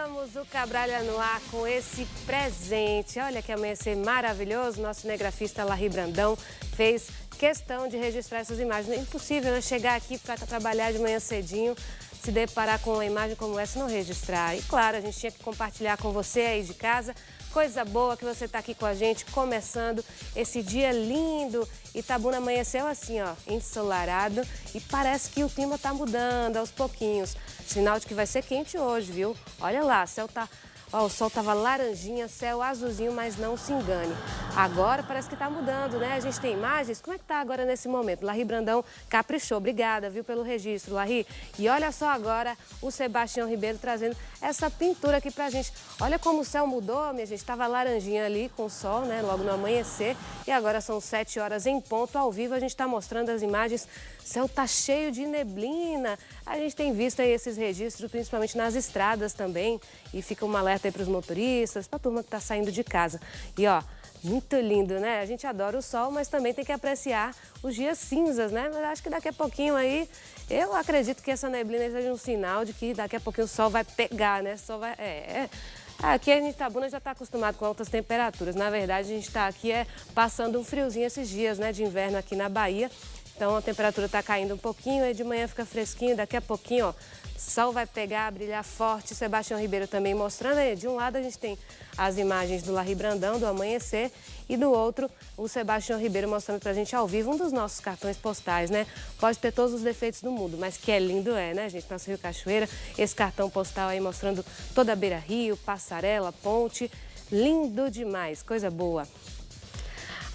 Começamos o Cabralha no Ar com esse presente. Olha que amanhecer maravilhoso. Nosso cinegrafista Larry Brandão fez questão de registrar essas imagens. É impossível, né? Chegar aqui para trabalhar de manhã cedinho, se deparar com uma imagem como essa e não registrar. E claro, a gente tinha que compartilhar com você aí de casa. Coisa boa que você está aqui com a gente, começando esse dia lindo. Itabuna amanheceu assim, ó, ensolarado, e parece que o clima está mudando aos pouquinhos. Sinal de que vai ser quente hoje, viu? Olha lá, o sol estava laranjinha, céu azulzinho, mas não se engane. Agora parece que está mudando, né? A gente tem imagens. Como é que está agora nesse momento? Larry Brandão caprichou. Obrigada, viu, pelo registro, Larry. E olha só agora o Sebastião Ribeiro trazendo essa pintura aqui pra gente. Olha como o céu mudou, minha gente. Estava laranjinha ali com o sol, né? Logo no amanhecer. E agora são 7 horas em ponto, ao vivo. A gente está mostrando as imagens. O céu tá cheio de neblina. A gente tem visto aí esses registros, principalmente nas estradas também. E fica um alerta aí para os motoristas, para a turma que está saindo de casa. E ó, muito lindo, né? A gente adora o sol, mas também tem que apreciar os dias cinzas, né? Mas acho que daqui a pouquinho aí, eu acredito que essa neblina seja um sinal de que daqui a pouquinho o sol vai pegar, né? Aqui a Itabuna já está acostumado com altas temperaturas. Na verdade, a gente está aqui passando um friozinho esses dias, né? De inverno aqui na Bahia. Então a temperatura está caindo um pouquinho, aí de manhã fica fresquinho, daqui a pouquinho, ó, sol vai pegar, brilhar forte. Sebastião Ribeiro também mostrando aí. De um lado a gente tem as imagens do Larry Brandão, do amanhecer, e do outro o Sebastião Ribeiro mostrando pra gente ao vivo um dos nossos cartões postais, né? Pode ter todos os defeitos do mundo, mas que é lindo né, gente? Nosso Rio Cachoeira, esse cartão postal aí mostrando toda a beira-rio, passarela, ponte, lindo demais, coisa boa.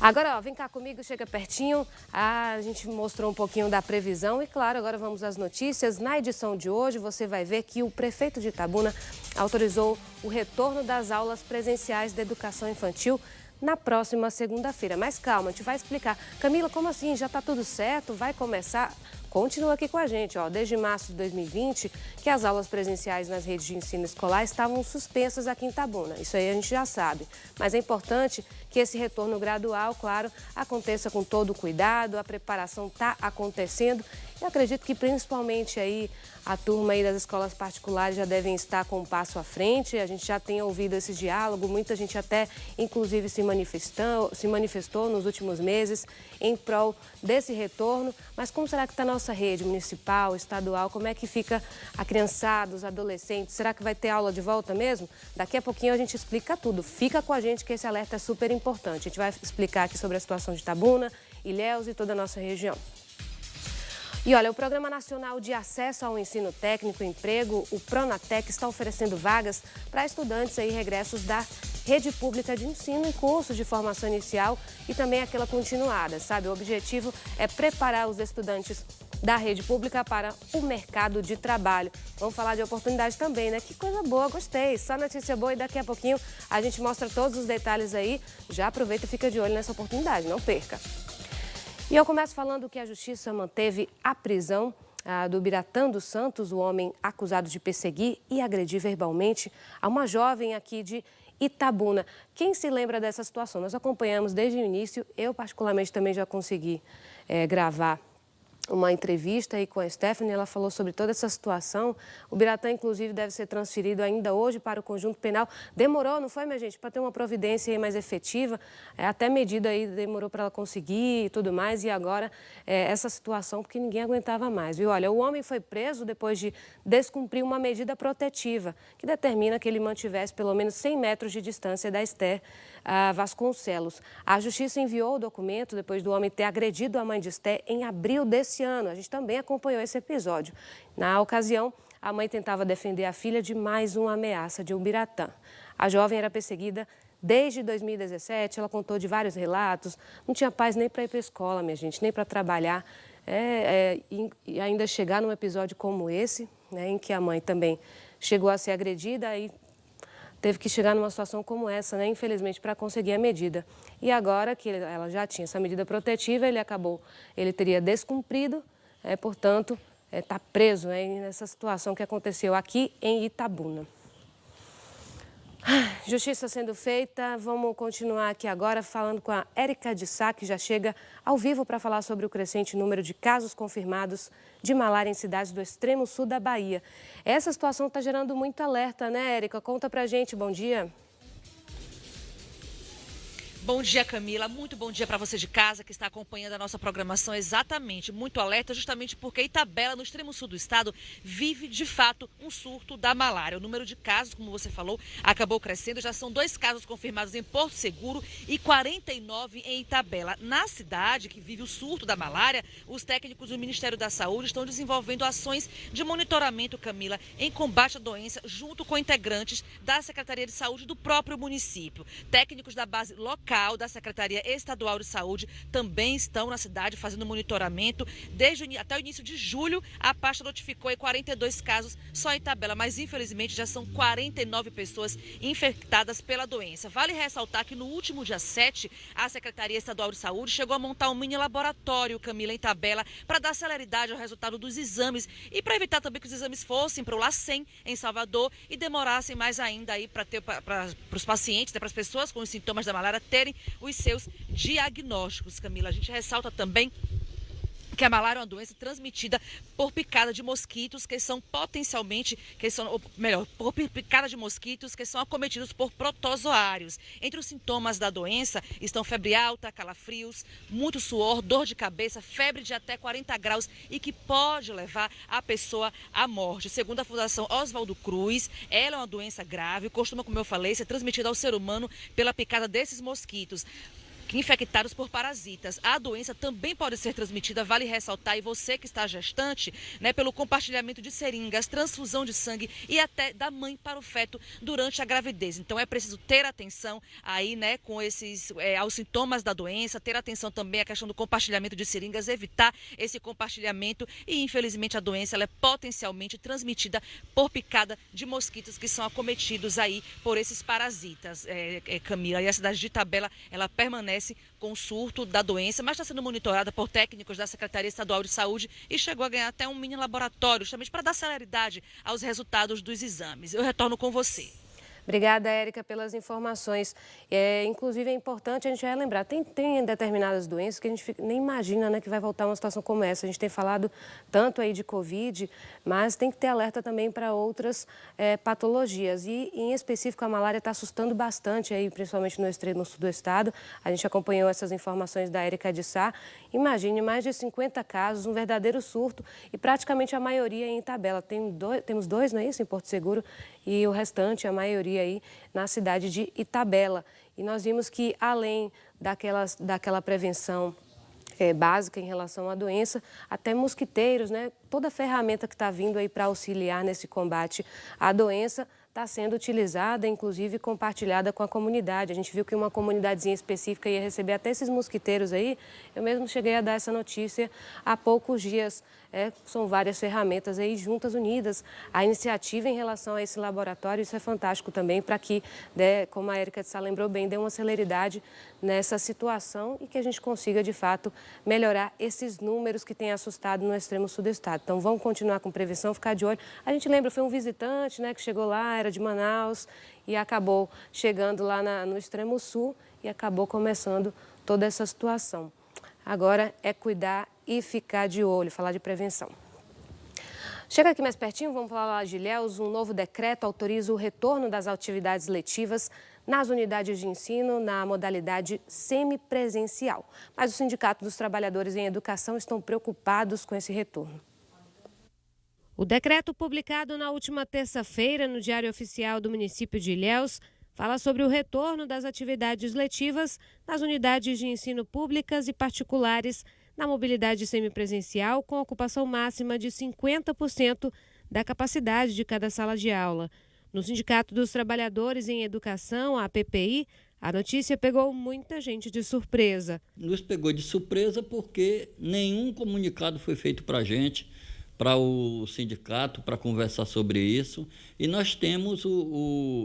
Agora, ó, vem cá comigo, chega pertinho. A gente mostrou um pouquinho da previsão e, claro, agora vamos às notícias. Na edição de hoje, você vai ver que o prefeito de Itabuna autorizou o retorno das aulas presenciais da educação infantil na próxima segunda-feira. Mas calma, a gente vai explicar. Camila, como assim? Já está tudo certo? Vai começar? Continua aqui com a gente, ó. Desde março de 2020, que as aulas presenciais nas redes de ensino escolar estavam suspensas aqui em Itabuna. Isso aí a gente já sabe. Mas é importante que esse retorno gradual, claro, aconteça com todo o cuidado, a preparação está acontecendo. Eu acredito que principalmente aí a turma aí das escolas particulares já devem estar com um passo à frente. A gente já tem ouvido esse diálogo, muita gente até inclusive se manifestou nos últimos meses em prol desse retorno. Mas como será que está a nossa rede municipal, estadual? Como é que fica a criançada, os adolescentes? Será que vai ter aula de volta mesmo? Daqui a pouquinho a gente explica tudo. Fica com a gente que esse alerta é super importante. A gente vai explicar aqui sobre a situação de Itabuna, Ilhéus e toda a nossa região. E olha, o Programa Nacional de Acesso ao Ensino Técnico e Emprego, o Pronatec, está oferecendo vagas para estudantes aí regressos da rede pública de ensino em cursos de formação inicial e também aquela continuada, sabe? O objetivo é preparar os estudantes da rede pública para o mercado de trabalho. Vamos falar de oportunidade também, né? Que coisa boa, gostei. Só notícia boa e daqui a pouquinho a gente mostra todos os detalhes aí. Já aproveita e fica de olho nessa oportunidade, não perca. E eu começo falando que a Justiça manteve a prisão do Biratã dos Santos, o homem acusado de perseguir e agredir verbalmente a uma jovem aqui de Itabuna. Quem se lembra dessa situação? Nós acompanhamos desde o início, eu particularmente também já consegui gravar uma entrevista aí com a Stephanie, ela falou sobre toda essa situação. O Biratã, inclusive, deve ser transferido ainda hoje para o conjunto penal. Demorou, não foi, minha gente? Para ter uma providência aí mais efetiva, até medida aí demorou para ela conseguir e tudo mais, e agora essa situação, porque ninguém aguentava mais, viu? Olha, o homem foi preso depois de descumprir uma medida protetiva, que determina que ele mantivesse pelo menos 100 metros de distância da Esther Vasconcelos. A Justiça enviou o documento depois do homem ter agredido a mãe de Esther em abril desse ano. A gente também acompanhou esse episódio. Na ocasião, a mãe tentava defender a filha de mais uma ameaça de um Biratã. A jovem era perseguida desde 2017, ela contou de vários relatos, não tinha paz nem para ir para a escola, minha gente, nem para trabalhar. E ainda chegar num episódio como esse, né, em que a mãe também chegou a ser agredida e teve que chegar numa situação como essa, né, infelizmente, para conseguir a medida. E agora que ela já tinha essa medida protetiva, ele teria descumprido, portanto, está preso nessa situação que aconteceu aqui em Itabuna. Justiça sendo feita, vamos continuar aqui agora falando com a Érica de Sá, que já chega ao vivo para falar sobre o crescente número de casos confirmados de malária em cidades do extremo sul da Bahia. Essa situação está gerando muito alerta, né, Érica? Conta pra gente, bom dia. Bom dia, Camila. Muito bom dia para você de casa que está acompanhando a nossa programação. Exatamente, muito alerta, justamente porque Itabela, no extremo sul do estado, vive de fato um surto da malária. O número de casos, como você falou, acabou crescendo. Já são 2 casos confirmados em Porto Seguro e 49 em Itabela. Na cidade que vive o surto da malária, os técnicos do Ministério da Saúde estão desenvolvendo ações de monitoramento, Camila, em combate à doença, junto com integrantes da Secretaria de Saúde do próprio município. Técnicos da base local da Secretaria Estadual de Saúde também estão na cidade fazendo monitoramento. Até o início de julho, a pasta notificou 42 casos só em Itabela, mas infelizmente já são 49 pessoas infectadas pela doença. Vale ressaltar que no último dia 7, a Secretaria Estadual de Saúde chegou a montar um mini laboratório, Camila, em Itabela, para dar celeridade ao resultado dos exames e para evitar também que os exames fossem para o LACEN, em Salvador, e demorassem mais ainda aí para os pacientes, para as pessoas com os sintomas da malária terem os seus diagnósticos, Camila. A gente ressalta também que a malária é uma doença transmitida por picada de mosquitos que são por picada de mosquitos que são acometidos por protozoários. Entre os sintomas da doença estão febre alta, calafrios, muito suor, dor de cabeça, febre de até 40 graus e que pode levar a pessoa à morte. Segundo a Fundação Oswaldo Cruz, ela é uma doença grave, costuma, como eu falei, ser transmitida ao ser humano pela picada desses mosquitos infectados por parasitas. A doença também pode ser transmitida, vale ressaltar, e você que está gestante, né, pelo compartilhamento de seringas, transfusão de sangue e até da mãe para o feto durante a gravidez. Então é preciso ter atenção aí, né, com aos sintomas da doença, ter atenção também à questão do compartilhamento de seringas, evitar esse compartilhamento e, infelizmente, a doença ela é potencialmente transmitida por picada de mosquitos que são acometidos aí por esses parasitas, Camila. E a cidade de Itabela, ela permanece com o surto da doença, mas está sendo monitorada por técnicos da Secretaria Estadual de Saúde e chegou a ganhar até um mini laboratório, justamente para dar celeridade aos resultados dos exames. Eu retorno com você. Obrigada, Érica, pelas informações. Inclusive, é importante a gente relembrar, tem determinadas doenças que a gente nem imagina, né, que vai voltar uma situação como essa. A gente tem falado tanto aí de Covid, mas tem que ter alerta também para outras patologias. E, em específico, a malária está assustando bastante, aí, principalmente no extremo sul do estado. A gente acompanhou essas informações da Érica de Sá. Imagine, mais de 50 casos, um verdadeiro surto e praticamente a maioria em Itabela. Temos 2, não é isso, em Porto Seguro, e o restante, a maioria aí na cidade de Itabela. E nós vimos que, além daquela prevenção básica em relação à doença, até mosquiteiros, né? Toda a ferramenta que está vindo aí para auxiliar nesse combate à doença está sendo utilizada, inclusive compartilhada com a comunidade. A gente viu que uma comunidadezinha específica ia receber até esses mosquiteiros aí. Eu mesmo cheguei a dar essa notícia há poucos dias. São várias ferramentas aí juntas, unidas. A iniciativa em relação a esse laboratório, isso é fantástico também para que, como a Érica de Sá lembrou bem, dê uma celeridade nessa situação e que a gente consiga, de fato, melhorar esses números que têm assustado no extremo sul do estado. Então, vamos continuar com prevenção, ficar de olho. A gente lembra, foi um visitante, né, que chegou lá, era de Manaus e acabou chegando lá no extremo sul e acabou começando toda essa situação. Agora é cuidar e ficar de olho, falar de prevenção. Chega aqui mais pertinho, vamos falar lá de Ilhéus. Um novo decreto autoriza o retorno das atividades letivas nas unidades de ensino na modalidade semipresencial. Mas o Sindicato dos Trabalhadores em Educação estão preocupados com esse retorno. O decreto publicado na última terça-feira no Diário Oficial do município de Ilhéus fala sobre o retorno das atividades letivas nas unidades de ensino públicas e particulares na mobilidade semipresencial, com ocupação máxima de 50% da capacidade de cada sala de aula. No Sindicato dos Trabalhadores em Educação, a PPI, a notícia pegou muita gente de surpresa. Nos pegou de surpresa porque nenhum comunicado foi feito para a gente, para o sindicato, para conversar sobre isso. E nós temos,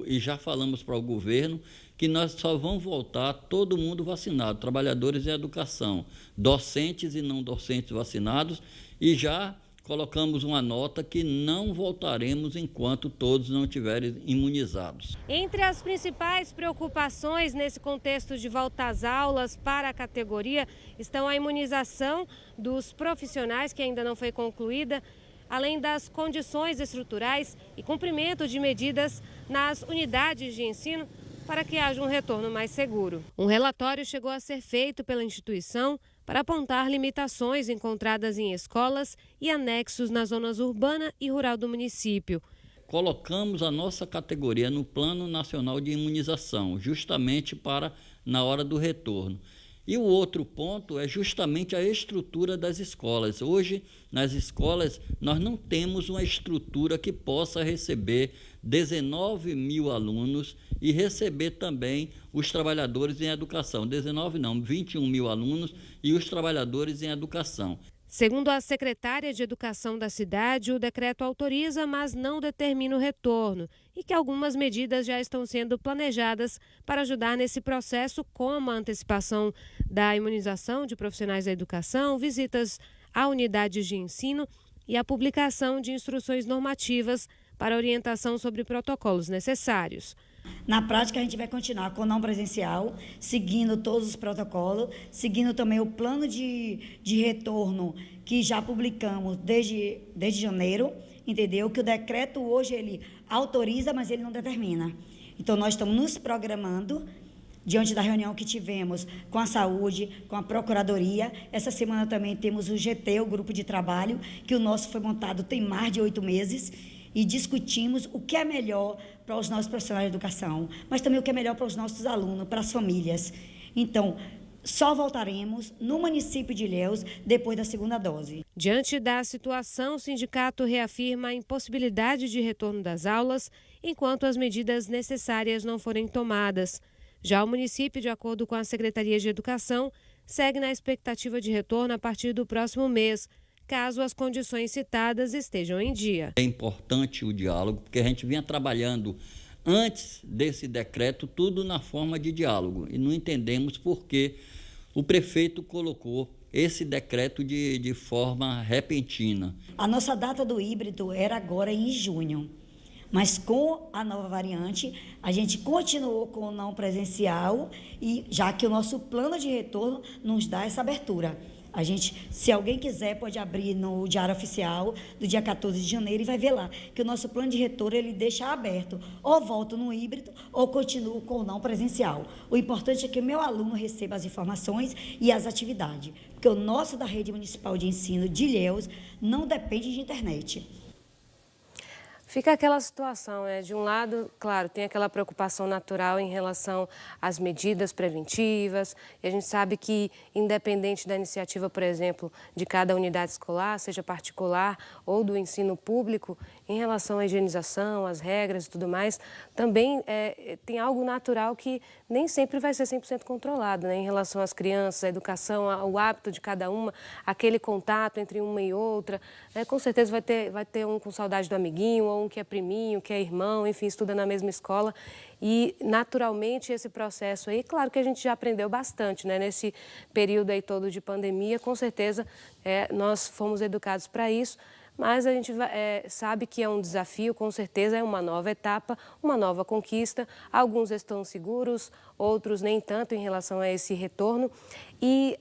e já falamos para o governo, que nós só vamos voltar todo mundo vacinado, trabalhadores em educação, docentes e não docentes vacinados, e já colocamos uma nota que não voltaremos enquanto todos não estiverem imunizados. Entre as principais preocupações nesse contexto de volta às aulas para a categoria estão a imunização dos profissionais, que ainda não foi concluída, além das condições estruturais e cumprimento de medidas nas unidades de ensino para que haja um retorno mais seguro. Um relatório chegou a ser feito pela instituição para apontar limitações encontradas em escolas e anexos nas zonas urbana e rural do município. Colocamos a nossa categoria no Plano Nacional de Imunização, justamente para na hora do retorno. E o outro ponto é justamente a estrutura das escolas. Hoje, nas escolas, nós não temos uma estrutura que possa receber 19 mil alunos e receber também os trabalhadores em educação. 19 não, 21 mil alunos e os trabalhadores em educação. Segundo a secretária de Educação da cidade, o decreto autoriza, mas não determina o retorno e que algumas medidas já estão sendo planejadas para ajudar nesse processo, como a antecipação da imunização de profissionais da educação, visitas a unidades de ensino e a publicação de instruções normativas para orientação sobre protocolos necessários. Na prática, a gente vai continuar com o não presencial, seguindo todos os protocolos, seguindo também o plano de retorno que já publicamos desde janeiro, entendeu? Que o decreto hoje ele autoriza, mas ele não determina. Então, nós estamos nos programando diante da reunião que tivemos com a saúde, com a procuradoria. Essa semana também temos o GT, o grupo de trabalho, que o nosso foi montado tem mais de 8 meses, e discutimos o que é melhor para os nossos profissionais de educação, mas também o que é melhor para os nossos alunos, para as famílias. Então, só voltaremos no município de Ilhéus depois da segunda dose. Diante da situação, o sindicato reafirma a impossibilidade de retorno das aulas enquanto as medidas necessárias não forem tomadas. Já o município, de acordo com a Secretaria de Educação, segue na expectativa de retorno a partir do próximo mês, caso as condições citadas estejam em dia. É importante o diálogo, porque a gente vinha trabalhando antes desse decreto tudo na forma de diálogo e não entendemos por que o prefeito colocou esse decreto de forma repentina. A nossa data do híbrido era agora em junho, mas com a nova variante, a gente continuou com o não presencial, e já que o nosso plano de retorno nos dá essa abertura. A gente, se alguém quiser, pode abrir no Diário Oficial do dia 14 de janeiro e vai ver lá que o nosso plano de retorno ele deixa aberto. Ou volto no híbrido ou continuo com o não presencial. O importante é que o meu aluno receba as informações e as atividades, porque o nosso da Rede Municipal de Ensino de Ilhéus não depende de internet. Fica aquela situação, né? De um lado, claro, tem aquela preocupação natural em relação às medidas preventivas. E a gente sabe que, independente da iniciativa, por exemplo, de cada unidade escolar, seja particular ou do ensino público, em relação à higienização, às regras e tudo mais, também tem algo natural que nem sempre vai ser 100% controlado, né? Em relação às crianças, à educação, ao hábito de cada uma, aquele contato entre uma e outra. Com certeza vai ter um com saudade do amiguinho, ou um que é priminho, que é irmão, enfim, estuda na mesma escola. E, naturalmente, esse processo aí, claro que a gente já aprendeu bastante, né? Nesse período aí todo de pandemia, com certeza nós fomos educados para isso, mas a gente sabe que é um desafio, com certeza é uma nova etapa, uma nova conquista. Alguns estão seguros, outros nem tanto em relação a esse retorno. E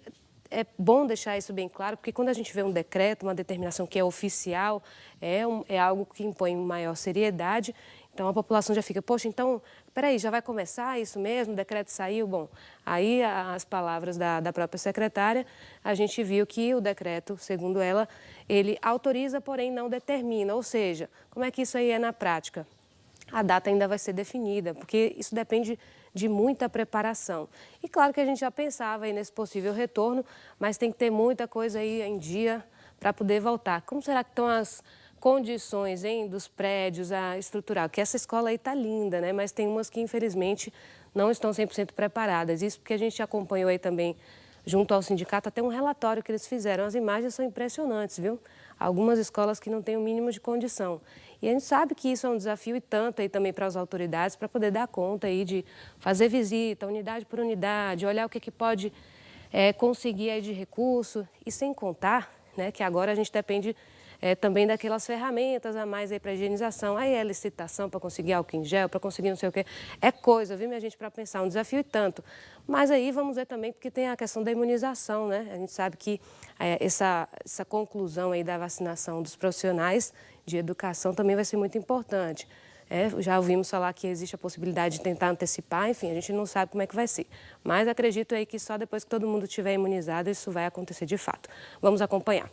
é bom deixar isso bem claro, porque quando a gente vê um decreto, uma determinação que é oficial, é algo que impõe maior seriedade. Então, a população já fica, poxa, então, peraí, já vai começar isso mesmo? O decreto saiu? Bom, aí as palavras da própria secretária, a gente viu que o decreto, segundo ela, ele autoriza, porém não determina. Ou seja, como é que isso aí é na prática? A data ainda vai ser definida, porque isso depende de muita preparação. E claro que a gente já pensava aí nesse possível retorno, mas tem que ter muita coisa aí em dia para poder voltar. Como será que estão as condições dos prédios, a estrutural? Que essa escola aí está linda, né? Mas tem umas que, infelizmente, não estão 100% preparadas. Isso porque a gente acompanhou aí também, junto ao sindicato, até um relatório que eles fizeram. As imagens são impressionantes, viu? Algumas escolas que não têm o mínimo de condição. E a gente sabe que isso é um desafio e tanto aí também para as autoridades, para poder dar conta aí de fazer visita, unidade por unidade, olhar o que pode conseguir aí de recurso. E sem contar, né, que agora a gente depende também daquelas ferramentas a mais aí para higienização. Aí é licitação para conseguir álcool em gel, para conseguir não sei o quê. É coisa, viu, minha gente, para pensar, um desafio e tanto. Mas aí vamos ver também, porque tem a questão da imunização, né? A gente sabe que essa conclusão aí da vacinação dos profissionais de educação também vai ser muito importante. Já ouvimos falar que existe a possibilidade de tentar antecipar, enfim, a gente não sabe como é que vai ser. Mas acredito aí que só depois que todo mundo estiver imunizado, isso vai acontecer de fato. Vamos acompanhar.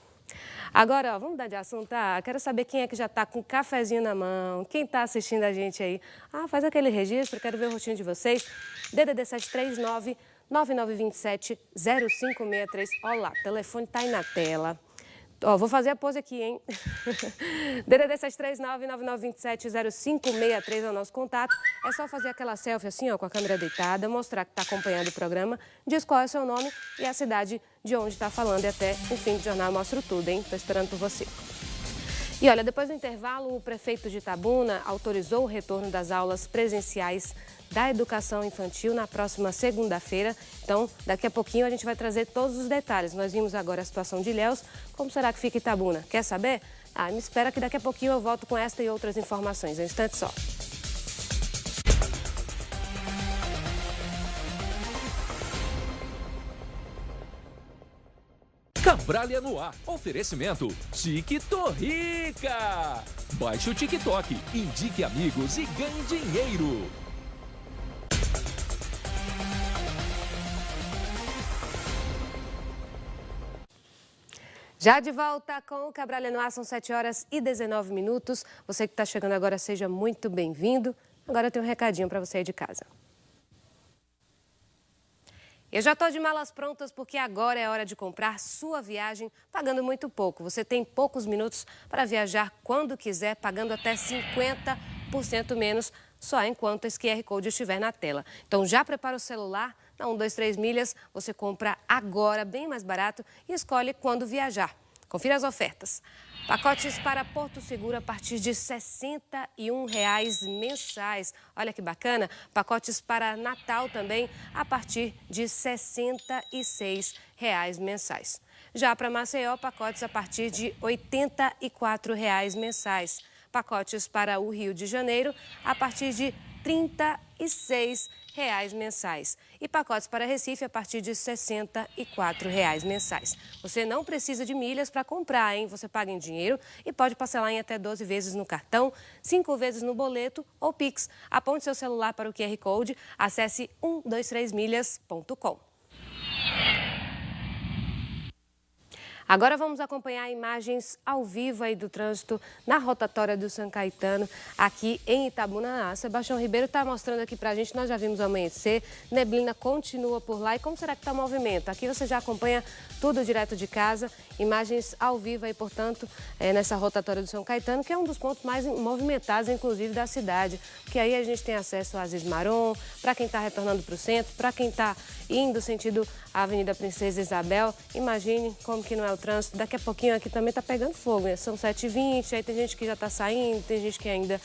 Agora, ó, vamos mudar de assunto, tá? Quero saber quem é que já está com um cafezinho na mão, quem está assistindo a gente aí. Faz aquele registro, quero ver o rostinho de vocês. DDD 739 9927 0563. Olha lá, o telefone está aí na tela. Vou fazer a pose aqui, hein? DDD 739-9927-0563 é o nosso contato. É só fazer aquela selfie assim, ó, com a câmera deitada, mostrar que está acompanhando o programa, diz qual é o seu nome e a cidade de onde está falando. E até o fim do jornal eu mostro tudo, hein? Estou esperando por você. E olha, depois do intervalo, o prefeito de Itabuna autorizou o retorno das aulas presenciais da educação infantil na próxima segunda-feira. Então, daqui a pouquinho a gente vai trazer todos os detalhes. Nós vimos agora a situação de Ilhéus. Como será que fica Itabuna? Quer saber? Me espera que daqui a pouquinho eu volto com esta e outras informações. Um instante só. Cabralha no ar. Oferecimento Tique Torrica. Baixe o TikTok, indique amigos e ganhe dinheiro. Já de volta com o Cabralha no ar, são 7h19. Você que está chegando agora, seja muito bem-vindo. Agora eu tenho um recadinho para você aí de casa. Eu já estou de malas prontas porque agora é hora de comprar sua viagem pagando muito pouco. Você tem poucos minutos para viajar quando quiser, pagando até 50% menos, só enquanto esse QR Code estiver na tela. Então já prepara o celular, na 123 milhas, você compra agora bem mais barato e escolhe quando viajar. Confira as ofertas. Pacotes para Porto Seguro a partir de R$ 61 mensais. Olha que bacana. Pacotes para Natal também a partir de R$ 66 mensais. Já para Maceió, pacotes a partir de R$ 84 mensais. Pacotes para o Rio de Janeiro a partir de R$ 36 mensais. E pacotes para Recife a partir de R$ 64 mensais. Você não precisa de milhas para comprar, hein? Você paga em dinheiro e pode parcelar em até 12 vezes no cartão, 5 vezes no boleto ou Pix. Aponte seu celular para o QR Code, acesse 123milhas.com. Agora vamos acompanhar imagens ao vivo aí do trânsito na rotatória do São Caetano, aqui em Itabuna. Sebastião Ribeiro está mostrando aqui para a gente, nós já vimos amanhecer, neblina continua por lá. E como será que está o movimento? Aqui você já acompanha tudo direto de casa, imagens ao vivo aí, portanto, nessa rotatória do São Caetano, que é um dos pontos mais movimentados, inclusive, da cidade. Porque aí a gente tem acesso a Aziz Maron, para quem está retornando para o centro, para quem está indo sentido a Avenida Princesa Isabel. Imagine como que não é o trânsito. Daqui a pouquinho aqui também está pegando fogo, né? São 7h20, aí tem gente que já está saindo, tem gente que ainda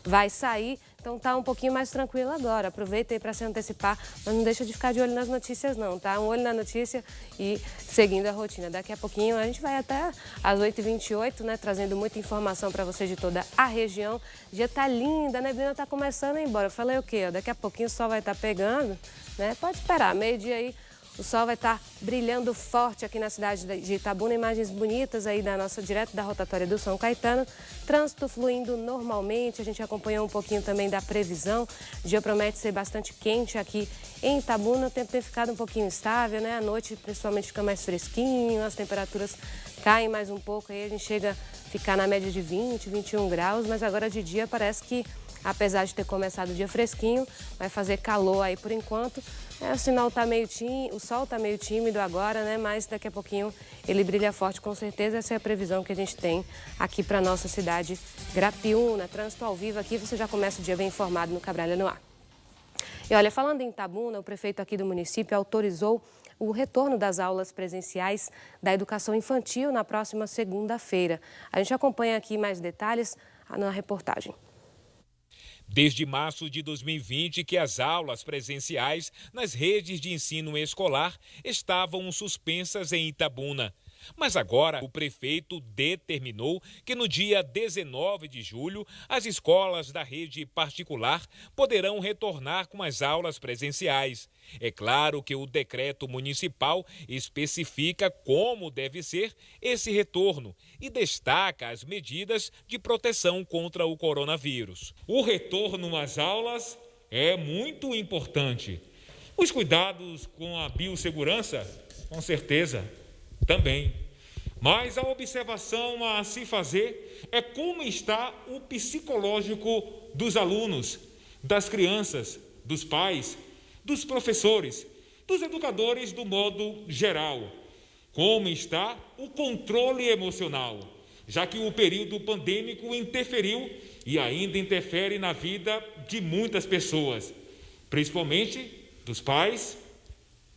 vai sair. Então tá um pouquinho mais tranquilo agora. Aproveita aí para se antecipar, mas não deixa de ficar de olho nas notícias não, tá? Um olho na notícia e seguindo a rotina. Daqui a pouquinho a gente vai até às 8h28, né? Trazendo muita informação para você de toda a região. O dia tá lindo, a neblina tá começando a ir embora. Eu falei o quê? Daqui a pouquinho o sol vai estar pegando, né? Pode esperar, meio-dia aí. O sol vai estar brilhando forte aqui na cidade de Itabuna. Imagens bonitas aí direto da rotatória do São Caetano. Trânsito fluindo normalmente. A gente acompanhou um pouquinho também da previsão. O dia promete ser bastante quente aqui em Itabuna. O tempo tem ficado um pouquinho instável, né? À noite, principalmente, fica mais fresquinho. As temperaturas caem mais um pouco. Aí a gente chega a ficar na média de 20, 21 graus. Mas agora de dia parece que, apesar de ter começado o dia fresquinho, vai fazer calor aí por enquanto. O sinal tá meio tímido, o sol tá meio tímido agora, né? Mas daqui a pouquinho ele brilha forte, com certeza. Essa é a previsão que a gente tem aqui para nossa cidade Grapiúna. Trânsito ao vivo aqui, você já começa o dia bem informado no Cabralha no Ar. E olha, falando em Itabuna, o prefeito aqui do município autorizou o retorno das aulas presenciais da educação infantil na próxima segunda-feira. A gente acompanha aqui mais detalhes na reportagem. Desde março de 2020 que as aulas presenciais nas redes de ensino escolar estavam suspensas em Itabuna. Mas agora o prefeito determinou que no dia 19 de julho as escolas da rede particular poderão retornar com as aulas presenciais. É claro que o decreto municipal especifica como deve ser esse retorno e destaca as medidas de proteção contra o coronavírus. O retorno às aulas é muito importante. Os cuidados com a biossegurança, com certeza, também. Mas a observação a se fazer é como está o psicológico dos alunos, das crianças, dos pais, dos professores, dos educadores do modo geral. Como está o controle emocional, já que o período pandêmico interferiu e ainda interfere na vida de muitas pessoas, principalmente dos pais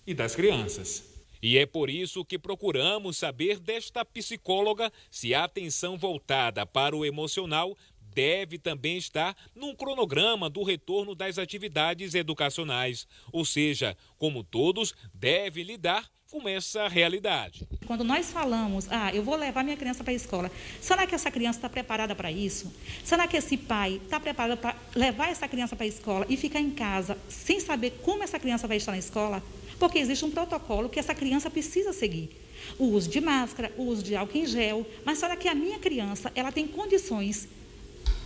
e das crianças. E é por isso que procuramos saber desta psicóloga se a atenção voltada para o emocional deve também estar num cronograma do retorno das atividades educacionais, ou seja, como todos devem lidar com essa realidade. Quando nós falamos, eu vou levar minha criança para a escola, será que essa criança está preparada para isso? Será que esse pai está preparado para levar essa criança para a escola e ficar em casa sem saber como essa criança vai estar na escola? Porque existe um protocolo que essa criança precisa seguir. O uso de máscara, o uso de álcool em gel, mas será que a minha criança ela tem condições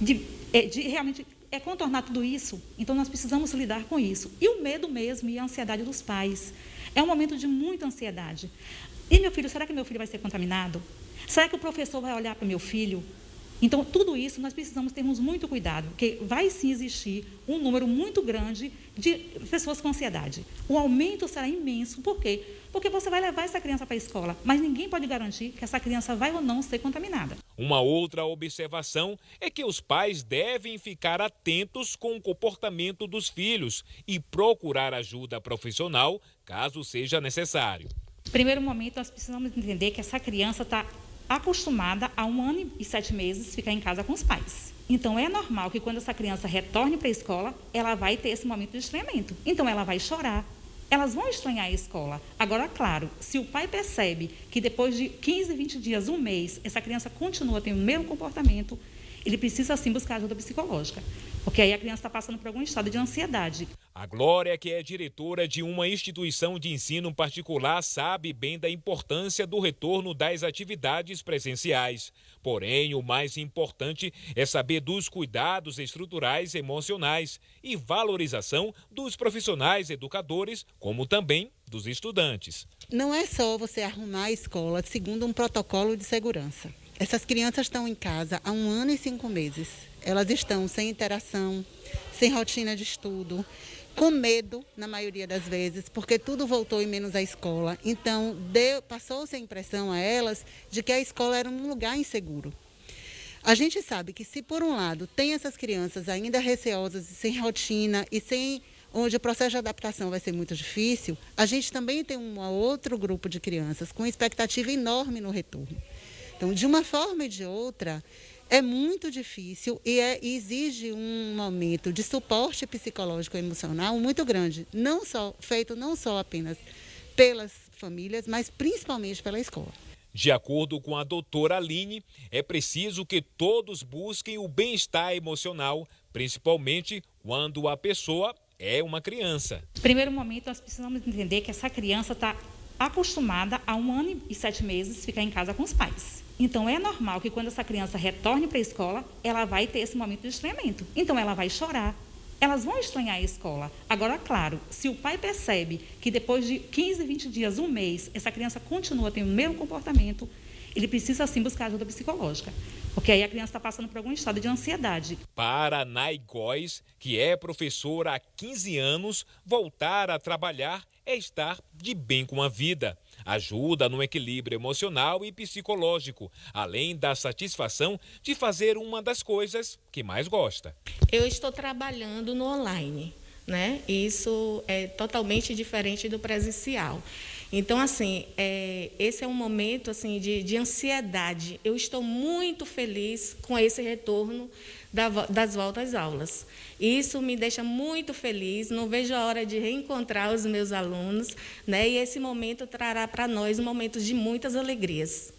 de realmente contornar tudo isso? Então, nós precisamos lidar com isso. E o medo mesmo e a ansiedade dos pais. É um momento de muita ansiedade. E meu filho, será que meu filho vai ser contaminado? Será que o professor vai olhar para o meu filho? Então, tudo isso nós precisamos termos muito cuidado, porque vai sim existir um número muito grande de pessoas com ansiedade. O aumento será imenso. Por quê? Porque você vai levar essa criança para a escola, mas ninguém pode garantir que essa criança vai ou não ser contaminada. Uma outra observação é que os pais devem ficar atentos com o comportamento dos filhos e procurar ajuda profissional, caso seja necessário. Primeiro momento, nós precisamos entender que essa criança está acostumada a 1 ano e 7 meses ficar em casa com os pais. Então, é normal que quando essa criança retorne para a escola, ela vai ter esse momento de estranhamento. Então, ela vai chorar, elas vão estranhar a escola. Agora, claro, se o pai percebe que depois de 15, 20 dias, 1 mês, essa criança continua tendo o mesmo comportamento, ele precisa sim buscar ajuda psicológica, porque aí a criança está passando por algum estado de ansiedade. A Glória, que é diretora de uma instituição de ensino particular, sabe bem da importância do retorno das atividades presenciais. Porém, o mais importante é saber dos cuidados estruturais emocionais e valorização dos profissionais educadores, como também dos estudantes. Não é só você arrumar a escola segundo um protocolo de segurança. Essas crianças estão em casa há 1 ano e 5 meses. Elas estão sem interação, sem rotina de estudo, com medo, na maioria das vezes, porque tudo voltou e menos a escola. Então, passou-se a impressão a elas de que a escola era um lugar inseguro. A gente sabe que se, por um lado, tem essas crianças ainda receosas e sem rotina e onde o processo de adaptação vai ser muito difícil, a gente também tem um outro grupo de crianças com expectativa enorme no retorno. Então, de uma forma e de outra, é muito difícil e exige um momento de suporte psicológico e emocional muito grande, feito não só apenas pelas famílias, mas principalmente pela escola. De acordo com a doutora Aline, é preciso que todos busquem o bem-estar emocional, principalmente quando a pessoa é uma criança. Primeiro momento, nós precisamos entender que essa criança está acostumada a 1 ano e 7 meses ficar em casa com os pais. Então, é normal que quando essa criança retorne para a escola, ela vai ter esse momento de estranhamento. Então, ela vai chorar, elas vão estranhar a escola. Agora, claro, se o pai percebe que depois de 15, 20 dias, 1 mês, essa criança continua tendo o mesmo comportamento, ele precisa sim buscar ajuda psicológica, porque aí a criança está passando por algum estado de ansiedade. Para Nay Góes, que é professora há 15 anos, voltar a trabalhar é estar de bem com a vida. Ajuda no equilíbrio emocional e psicológico, além da satisfação de fazer uma das coisas que mais gosta. Eu estou trabalhando no online, né? Isso é totalmente diferente do presencial. Então, assim, esse é um momento assim, de ansiedade. Eu estou muito feliz com esse retorno das voltas às aulas. Isso me deixa muito feliz, não vejo a hora de reencontrar os meus alunos, né? E esse momento trará para nós um momento de muitas alegrias.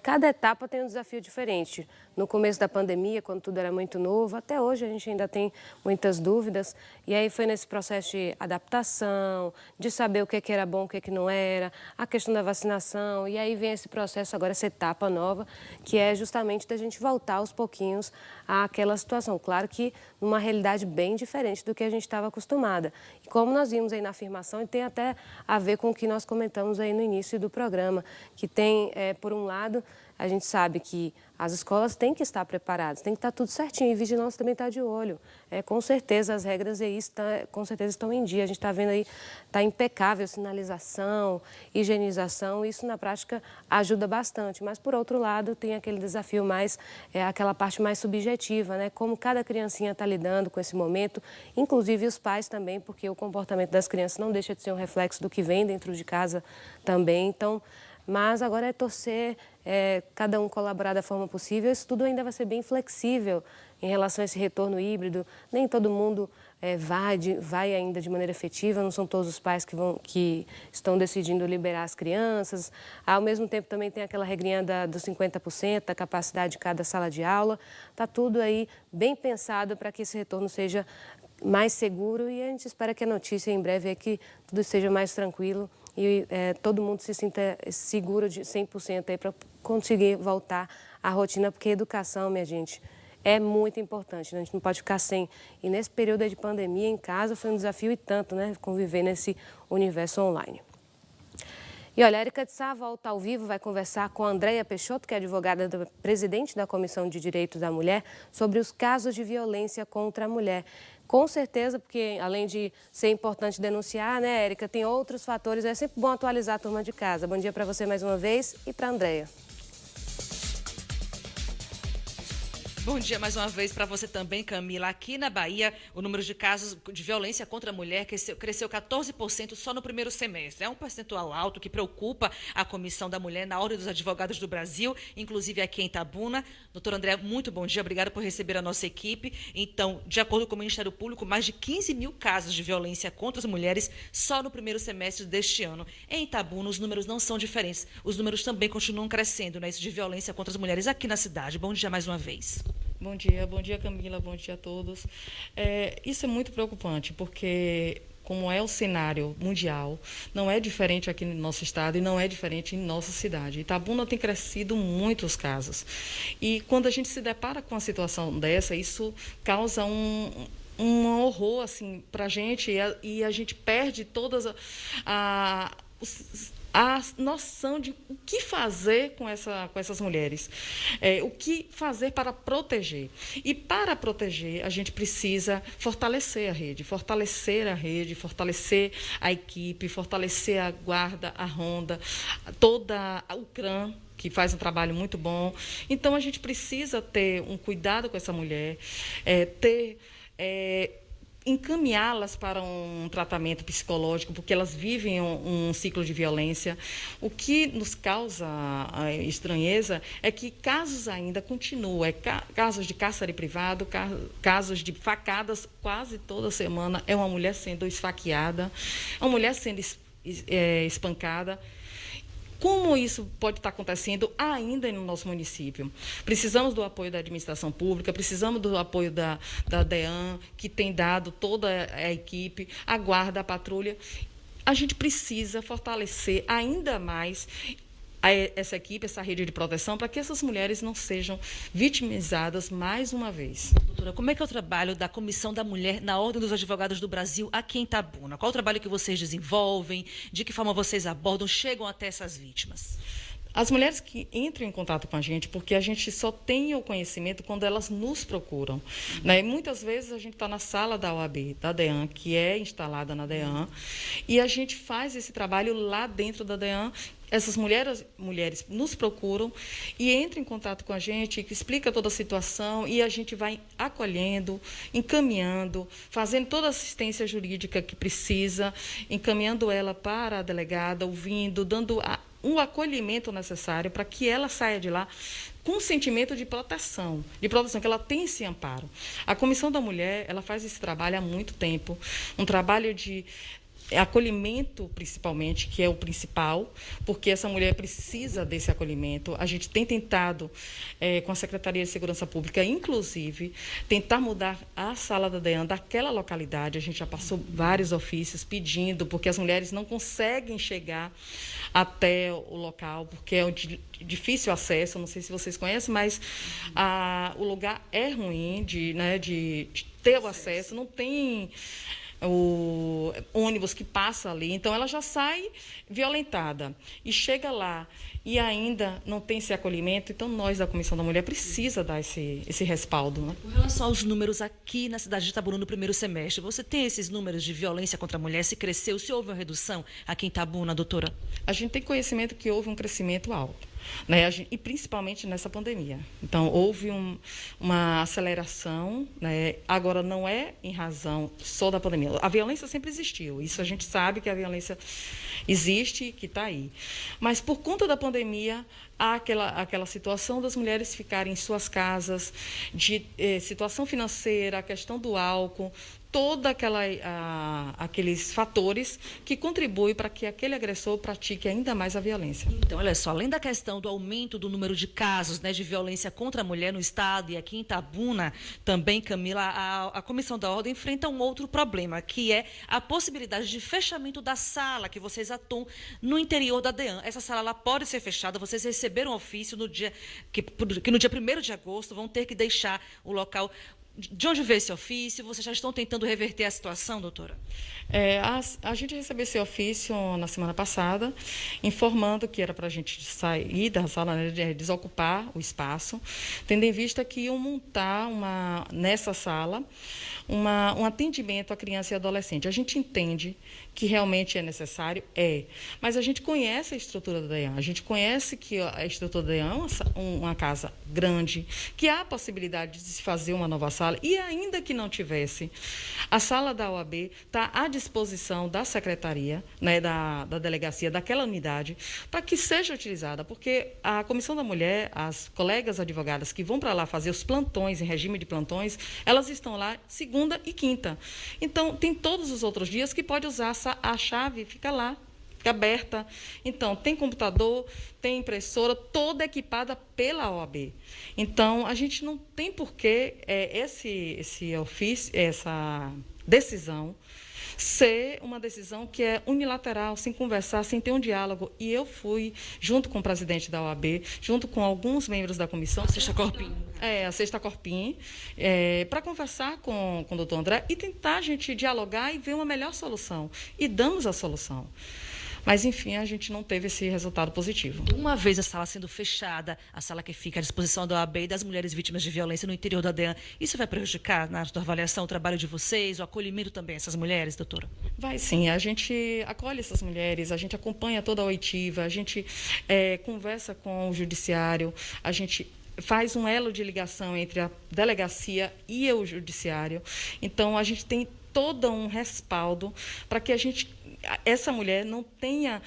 Cada etapa tem um desafio diferente. No começo da pandemia, quando tudo era muito novo, até hoje a gente ainda tem muitas dúvidas. E aí foi nesse processo de adaptação, de saber o que era bom, o que não era, a questão da vacinação. E aí vem esse processo agora, essa etapa nova, que é justamente da gente voltar aos pouquinhos àquela situação. Claro que numa realidade bem diferente do que a gente estava acostumada. E como nós vimos aí na afirmação, e tem até a ver com o que nós comentamos aí no início do programa, que tem, por um lado, a gente sabe que as escolas têm que estar preparadas, tem que estar tudo certinho, e vigilância também está de olho. Com certeza as regras aí com certeza estão em dia. A gente está vendo aí, está impecável, sinalização, higienização, isso na prática ajuda bastante. Mas, por outro lado, tem aquele desafio mais, aquela parte mais subjetiva, né? Como cada criancinha está lidando com esse momento, inclusive os pais também, porque o comportamento das crianças não deixa de ser um reflexo do que vem dentro de casa também. Então, mas agora é torcer, cada um colaborar da forma possível. Isso tudo ainda vai ser bem flexível em relação a esse retorno híbrido. Nem todo mundo vai ainda de maneira efetiva, não são todos os pais que estão decidindo liberar as crianças. Ao mesmo tempo também tem aquela regrinha dos 50%, da capacidade de cada sala de aula. Está tudo aí bem pensado para que esse retorno seja mais seguro, e a gente espera que a notícia em breve é que tudo esteja mais tranquilo e todo mundo se sinta seguro de 100% para conseguir voltar à rotina, porque a educação, minha gente, é muito importante, né? A gente não pode ficar sem. E nesse período de pandemia, em casa, foi um desafio e tanto, né? Conviver nesse universo online. E olha, a Érica de Sá volta ao vivo, vai conversar com a Andréia Peixoto, que é advogada do presidente da Comissão de Direitos da Mulher, sobre os casos de violência contra a mulher. Com certeza, porque além de ser importante denunciar, né, Érica, tem outros fatores, é sempre bom atualizar a turma de casa. Bom dia para você mais uma vez e para a Andréia. Bom dia mais uma vez para você também, Camila. Aqui na Bahia, o número de casos de violência contra a mulher cresceu 14% só no primeiro semestre. É um percentual alto que preocupa a Comissão da Mulher na Ordem dos Advogados do Brasil, inclusive aqui em Itabuna. Doutora André, muito bom dia, obrigada por receber a nossa equipe. Então, de acordo com o Ministério Público, mais de 15 mil casos de violência contra as mulheres só no primeiro semestre deste ano. Em Itabuna, os números não são diferentes. Os números também continuam crescendo, né, isso de violência contra as mulheres aqui na cidade. Bom dia mais uma vez. Bom dia Camila, bom dia a todos. Isso é muito preocupante, porque como é o cenário mundial, não é diferente aqui no nosso estado e não é diferente em nossa cidade. Itabuna tem crescido muito os casos. E quando a gente se depara com uma situação dessa, isso causa um horror assim, para a gente, e a gente perde todas a noção de o que fazer com essas mulheres, o que fazer para proteger. E para proteger, a gente precisa fortalecer a rede, fortalecer a equipe, fortalecer a guarda, a ronda, toda o CRAM, que faz um trabalho muito bom. Então, a gente precisa ter um cuidado com essa mulher, encaminhá-las para um tratamento psicológico, porque elas vivem um ciclo de violência. O que nos causa estranheza é que casos ainda continuam, casos de cárcere privado, casos de facadas, quase toda semana é uma mulher sendo esfaqueada, uma mulher sendo espancada. Como isso pode estar acontecendo ainda no nosso município? Precisamos do apoio da administração pública, precisamos do apoio da DEAN, que tem dado toda a equipe, a guarda, a patrulha. A gente precisa fortalecer ainda mais essa equipe, essa rede de proteção, para que essas mulheres não sejam vitimizadas mais uma vez. Doutora, como é que é o trabalho da Comissão da Mulher na Ordem dos Advogados do Brasil aqui em Itabuna? Qual o trabalho que vocês desenvolvem? De que forma vocês abordam, chegam até essas vítimas? As mulheres que entram em contato com a gente, porque a gente só tem o conhecimento quando elas nos procuram, né? E muitas vezes a gente está na sala da OAB, da DEAN, que é instalada na DEAN, e a gente faz esse trabalho lá dentro da DEAN. Essas mulheres nos procuram e entram em contato com a gente, explica toda a situação e a gente vai acolhendo, encaminhando, fazendo toda a assistência jurídica que precisa, encaminhando ela para a delegada, ouvindo, dando um acolhimento necessário para que ela saia de lá com um sentimento de proteção, que ela tem esse amparo. A Comissão da Mulher, ela faz esse trabalho há muito tempo, um trabalho de acolhimento, principalmente, que é o principal, porque essa mulher precisa desse acolhimento. A gente tem tentado, com a Secretaria de Segurança Pública, inclusive, tentar mudar a sala da DEAN daquela localidade. A gente já passou vários ofícios pedindo, porque as mulheres não conseguem chegar até o local, porque é de difícil acesso. Não sei se vocês conhecem, mas o lugar é ruim de ter o acesso, não tem o ônibus que passa ali, então ela já sai violentada e chega lá e ainda não tem esse acolhimento. Então nós da Comissão da Mulher precisa dar esse respaldo, né? Com relação aos números aqui na cidade de Itabuna no primeiro semestre, você tem esses números de violência contra a mulher? Se cresceu, se houve uma redução aqui em Itabuna, doutora? A gente tem conhecimento que houve um crescimento alto, né? E principalmente nessa pandemia. Então, houve uma aceleração, né? Agora, não é em razão só da pandemia. A violência sempre existiu, isso a gente sabe que a violência existe, que está aí. Mas, por conta da pandemia, há aquela situação das mulheres ficarem em suas casas, de situação financeira, a questão do álcool, todos aqueles fatores que contribuem para que aquele agressor pratique ainda mais a violência. Então, olha só, além da questão do aumento do número de casos, né, de violência contra a mulher no estado e aqui em Itabuna, também, Camila, a Comissão da Ordem enfrenta um outro problema, que é a possibilidade de fechamento da sala que vocês atuam no interior da DEAN. Essa sala ela pode ser fechada, vocês receberam um ofício no dia que no dia 1º de agosto vão ter que deixar o local. De onde veio esse ofício? Vocês já estão tentando reverter a situação, doutora? A gente recebeu esse ofício na semana passada, informando que era para a gente sair da sala, né, desocupar o espaço, tendo em vista que iam montar nessa sala um atendimento à criança e adolescente. A gente entende que realmente é necessário, mas a gente conhece a estrutura da DEAN, a gente conhece que a estrutura da DEAN é uma casa grande, que há a possibilidade de se fazer uma nova sala, e ainda que não tivesse, a sala da OAB está à disposição da secretaria, né, da delegacia, daquela unidade, para que seja utilizada, porque a Comissão da Mulher, as colegas advogadas que vão para lá fazer os plantões, em regime de plantões, elas estão lá segunda e quinta. Então, tem todos os outros dias que pode usar a chave, fica lá, fica aberta. Então, tem computador, tem impressora, toda equipada pela OAB. Então, a gente não tem por que esse ofício, essa decisão, ser uma decisão que é unilateral, sem conversar, sem ter um diálogo. E eu fui, junto com o presidente da OAB, junto com alguns membros da comissão... A Sexta Corpim. A Sexta Corpim, para conversar com o doutor André e tentar a gente dialogar e ver uma melhor solução. E damos a solução. Mas, enfim, a gente não teve esse resultado positivo. Uma vez a sala sendo fechada, a sala que fica à disposição da OAB e das mulheres vítimas de violência no interior da DEAN, isso vai prejudicar, na sua avaliação, o trabalho de vocês, o acolhimento também dessas mulheres, doutora? Vai sim, a gente acolhe essas mulheres, a gente acompanha toda a oitiva, a gente conversa com o judiciário, a gente faz um elo de ligação entre a delegacia e o judiciário. Então, a gente tem todo um respaldo para que essa mulher não tenha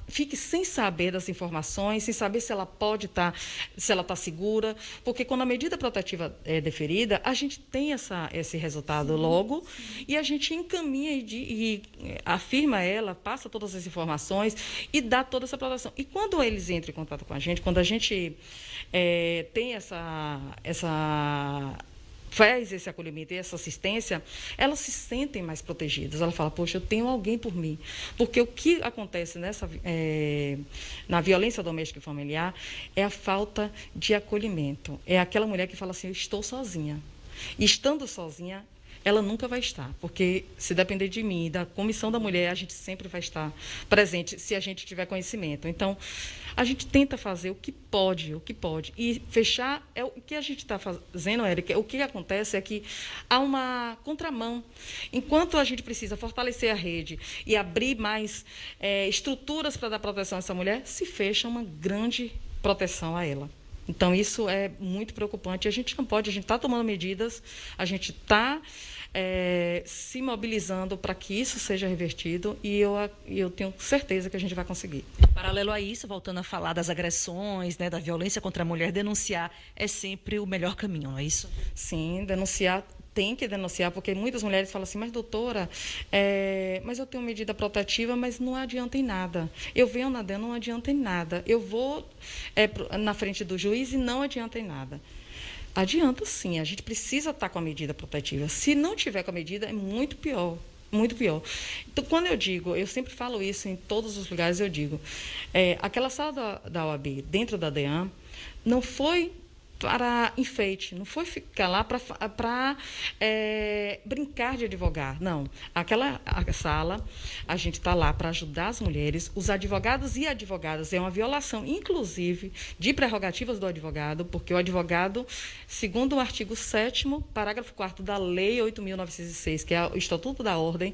fique sem saber das informações, sem saber se ela pode estar, se ela está segura, porque quando a medida protetiva é deferida, a gente tem esse resultado logo, e a gente encaminha e afirma ela, passa todas as informações e dá toda essa proteção. E quando eles entram em contato com a gente, quando a gente tem faz esse acolhimento e essa assistência, elas se sentem mais protegidas. Ela fala, poxa, eu tenho alguém por mim. Porque o que acontece na violência doméstica e familiar é a falta de acolhimento. É aquela mulher que fala assim, eu estou sozinha. E estando sozinha, ela nunca vai estar, porque se depender de mim, da Comissão da Mulher, a gente sempre vai estar presente, se a gente tiver conhecimento. Então, A gente tenta fazer o que pode. E fechar, o que a gente está fazendo, Érica, o que acontece é que há uma contramão. Enquanto a gente precisa fortalecer a rede e abrir mais estruturas para dar proteção a essa mulher, se fecha uma grande proteção a ela. Então, isso é muito preocupante. A gente não pode, a gente está tomando medidas, a gente está se mobilizando para que isso seja revertido e eu tenho certeza que a gente vai conseguir. Paralelo a isso, voltando a falar das agressões, né, da violência contra a mulher, denunciar é sempre o melhor caminho, não é isso? Sim, denunciar. Tem que denunciar, porque muitas mulheres falam assim, mas doutora, mas eu tenho medida protetiva, mas não adianta em nada. Eu venho na DEAN, não adianta em nada. Eu vou na frente do juiz e não adianta em nada. Adianta sim, a gente precisa estar com a medida protetiva. Se não tiver com a medida, é muito pior. Muito pior. Então, quando eu digo, eu sempre falo isso em todos os lugares, eu digo, aquela sala da OAB dentro da DEAN não foi para enfeite, não foi ficar lá para brincar de advogar, não. A sala, a gente está lá para ajudar as mulheres, os advogados e advogadas, é uma violação, inclusive, de prerrogativas do advogado, porque o advogado, segundo o artigo 7º, parágrafo 4º da Lei 8.906, que é o Estatuto da Ordem,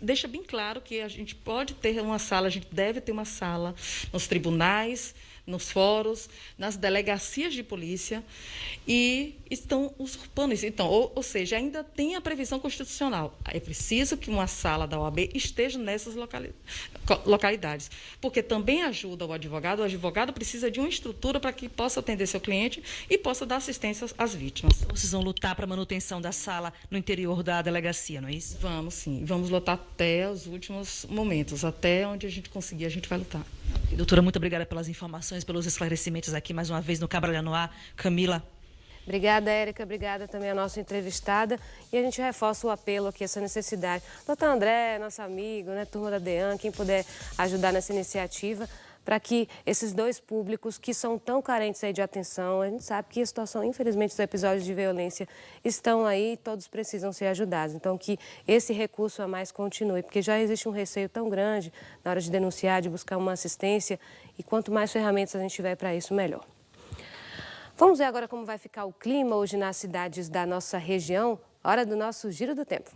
deixa bem claro que a gente pode ter uma sala, a gente deve ter uma sala nos tribunais, nos fóruns, nas delegacias de polícia, e estão usurpando isso. Então, ou seja, ainda tem a previsão constitucional. É preciso que uma sala da OAB esteja nessas localidades, porque também ajuda o advogado precisa de uma estrutura para que possa atender seu cliente e possa dar assistência às vítimas. Vocês vão lutar para a manutenção da sala no interior da delegacia, não é isso? Vamos sim, vamos lutar até os últimos momentos, até onde a gente conseguir, a gente vai lutar. Doutora, muito obrigada pelas informações, pelos esclarecimentos aqui mais uma vez no Cabralha no Ar. Camila. Obrigada, Érica. Obrigada também à nossa entrevistada. E a gente reforça o apelo aqui, essa necessidade. Doutor André, nosso amigo, né, turma da DEAN, quem puder ajudar nessa iniciativa, para que esses dois públicos que são tão carentes aí de atenção, a gente sabe que a situação, infelizmente, dos episódios de violência estão aí e todos precisam ser ajudados. Então, que esse recurso a mais continue, porque já existe um receio tão grande na hora de denunciar, de buscar uma assistência, e quanto mais ferramentas a gente tiver para isso, melhor. Vamos ver agora como vai ficar o clima hoje nas cidades da nossa região. Hora do nosso Giro do Tempo.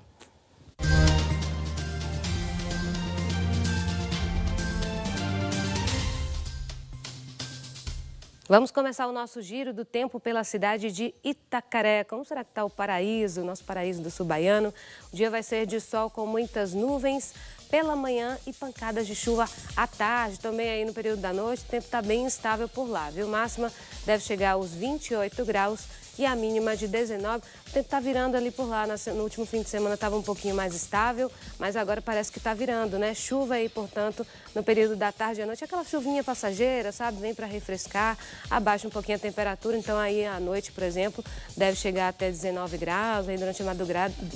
Vamos começar o nosso giro do tempo pela cidade de Itacaré. Como será que está o paraíso, nosso paraíso do sul baiano? O dia vai ser de sol com muitas nuvens pela manhã e pancadas de chuva à tarde. Também aí no período da noite, o tempo está bem instável por lá, viu? Máxima deve chegar aos 28 graus e a mínima de 19. O tempo está virando ali por lá. No último fim de semana estava um pouquinho mais estável, mas agora parece que está virando, né? Chuva aí, portanto, no período da tarde e à noite. Aquela chuvinha passageira, sabe? Vem para refrescar, abaixa um pouquinho a temperatura. Então aí à noite, por exemplo, deve chegar até 19 graus. Aí durante a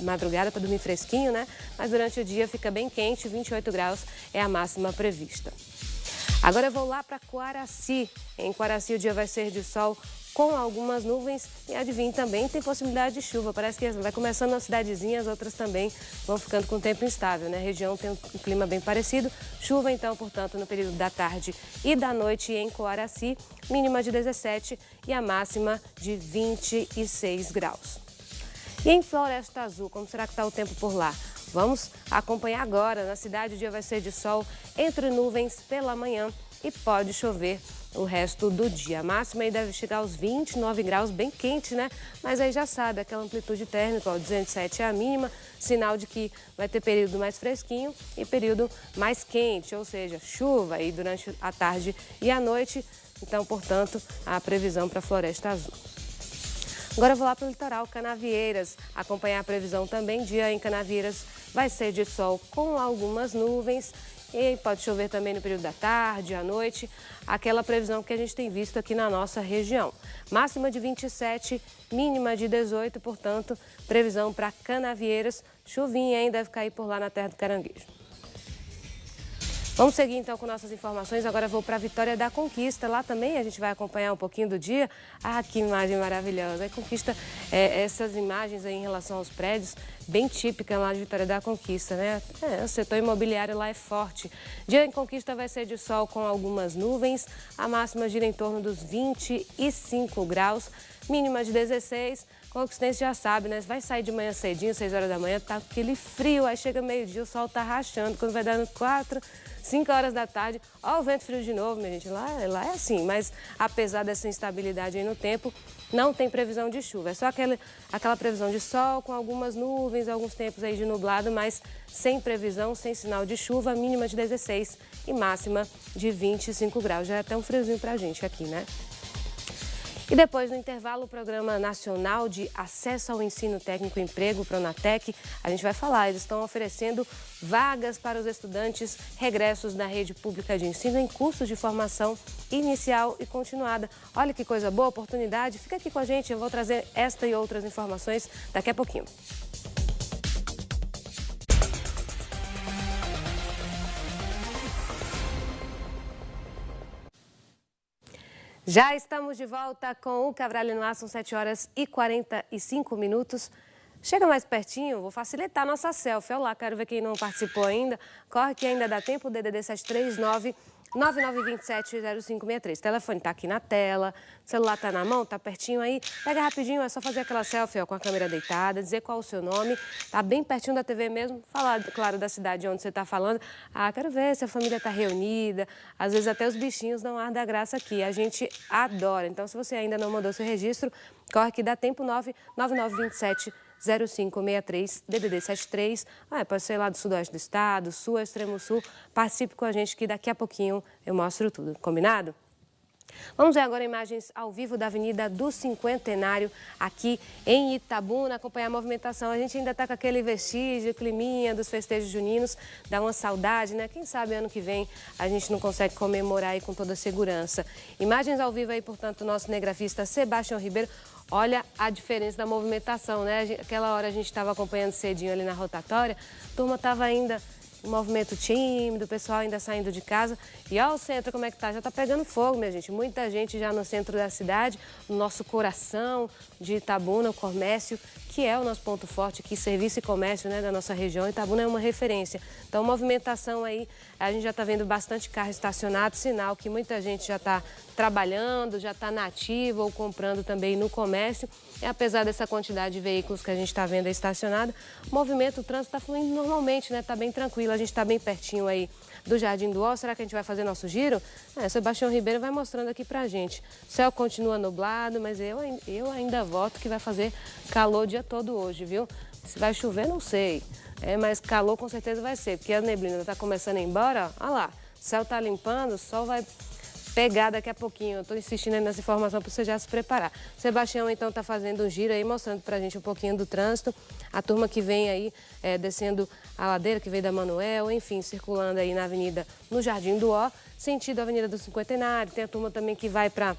madrugada para dormir fresquinho, né? Mas durante o dia fica bem quente, 28 graus é a máxima prevista. Agora eu vou lá para Coaraci. Em Coaraci o dia vai ser de sol com algumas nuvens e adivinha, também tem possibilidade de chuva. Parece que vai começando na cidadezinha, as outras também vão ficando com tempo instável, né? A região tem um clima bem parecido. Chuva então, portanto, no período da tarde e da noite em Coaraci, mínima de 17 e a máxima de 26 graus. E em Floresta Azul, como será que está o tempo por lá? Vamos acompanhar agora. Na cidade o dia vai ser de sol entre nuvens pela manhã e pode chover o resto do dia. A máxima aí deve chegar aos 29 graus, bem quente, né? Mas aí já sabe, aquela amplitude térmica, ó, 207 é a mínima, sinal de que vai ter período mais fresquinho e período mais quente, ou seja, chuva aí durante a tarde e a noite. Então, portanto, a previsão para a Floresta Azul. Agora eu vou lá para o litoral, Canavieiras, acompanhar a previsão também. Dia em Canavieiras vai ser de sol com algumas nuvens e pode chover também no período da tarde, à noite, aquela previsão que a gente tem visto aqui na nossa região. Máxima de 27, mínima de 18, portanto, previsão para Canavieiras. Chuvinha ainda deve cair por lá na terra do Caranguejo. Vamos seguir então com nossas informações. Agora vou para a Vitória da Conquista. Lá também a gente vai acompanhar um pouquinho do dia. Ah, que imagem maravilhosa. A Conquista, essas imagens aí em relação aos prédios, bem típica lá de Vitória da Conquista, né? O setor imobiliário lá é forte. Dia em Conquista vai ser de sol com algumas nuvens. A máxima gira em torno dos 25 graus, mínima de 16. Conquistense já sabe, né? Vai sair de manhã cedinho, 6 horas da manhã, tá aquele frio, aí chega meio-dia, o sol tá rachando. Quando vai dando 4, 5 horas da tarde, ó o vento frio de novo, minha gente. Lá é assim, mas apesar dessa instabilidade aí no tempo, não tem previsão de chuva. É só aquela previsão de sol com algumas nuvens, alguns tempos aí de nublado, mas sem previsão, sem sinal de chuva, mínima de 16 e máxima de 25 graus. Já é até um friozinho pra gente aqui, né? E depois, no intervalo, o Programa Nacional de Acesso ao Ensino Técnico e Emprego, o Pronatec, a gente vai falar. Eles estão oferecendo vagas para os estudantes regressos da rede pública de ensino em cursos de formação inicial e continuada. Olha que coisa boa, oportunidade. Fica aqui com a gente, eu vou trazer esta e outras informações daqui a pouquinho. Já estamos de volta com o Cabral no Ar, são 7 horas e 45 minutos. Chega mais pertinho, vou facilitar a nossa selfie. Olha lá, quero ver quem não participou ainda. Corre que ainda dá tempo, o DDD 739-9927-0563. O telefone está aqui na tela, o celular está na mão, está pertinho aí. Pega rapidinho, é só fazer aquela selfie com a câmera deitada, dizer qual o seu nome. Está bem pertinho da TV mesmo, falar, claro, da cidade onde você está falando. Ah, quero ver se a família está reunida. Às vezes até os bichinhos dão ar da graça aqui. A gente adora. Então, se você ainda não mandou seu registro, corre que dá tempo, 99927-0563, DDD 73, pode ser lá do sudoeste do estado, sul, extremo sul. Participe com a gente que daqui a pouquinho eu mostro tudo, combinado? Vamos ver agora imagens ao vivo da Avenida do Cinquentenário, aqui em Itabuna, acompanhar a movimentação. A gente ainda está com aquele vestígio, climinha dos festejos juninos, dá uma saudade, né? Quem sabe ano que vem a gente não consegue comemorar aí com toda a segurança. Imagens ao vivo aí, portanto, do nosso cinegrafista Sebastião Ribeiro. Olha a diferença da movimentação, né? Aquela hora a gente estava acompanhando cedinho ali na rotatória, a turma estava ainda um movimento tímido, o pessoal ainda saindo de casa. E olha o centro como é que tá, já tá pegando fogo, minha gente. Muita gente já no centro da cidade, no nosso coração de Itabuna, o comércio, que é o nosso ponto forte aqui, serviço e comércio, né, da nossa região. Itabuna é uma referência. Então, movimentação aí, a gente já está vendo bastante carro estacionado, sinal que muita gente já está trabalhando, já está na ativa ou comprando também no comércio. E apesar dessa quantidade de veículos que a gente está vendo aí estacionado, o movimento, o trânsito está fluindo normalmente, né? Está bem tranquilo, a gente está bem pertinho aí do Jardim do Ó. Será que a gente vai fazer nosso giro? Sebastião Ribeiro vai mostrando aqui pra gente. O céu continua nublado, mas eu ainda voto que vai fazer calor o dia todo hoje, viu? Se vai chover, não sei. Mas calor com certeza vai ser, porque a neblina está começando a ir embora. Olha lá, o céu está limpando, o sol vai pegar daqui a pouquinho. Eu estou insistindo aí nessa informação para você já se preparar. O Sebastião, então, está fazendo um giro aí, mostrando para a gente um pouquinho do trânsito. A turma que vem aí, descendo a ladeira, que veio da Manuel, enfim, circulando aí na avenida, no Jardim do Ó, sentido Avenida do Cinquentenário. Tem a turma também que vai para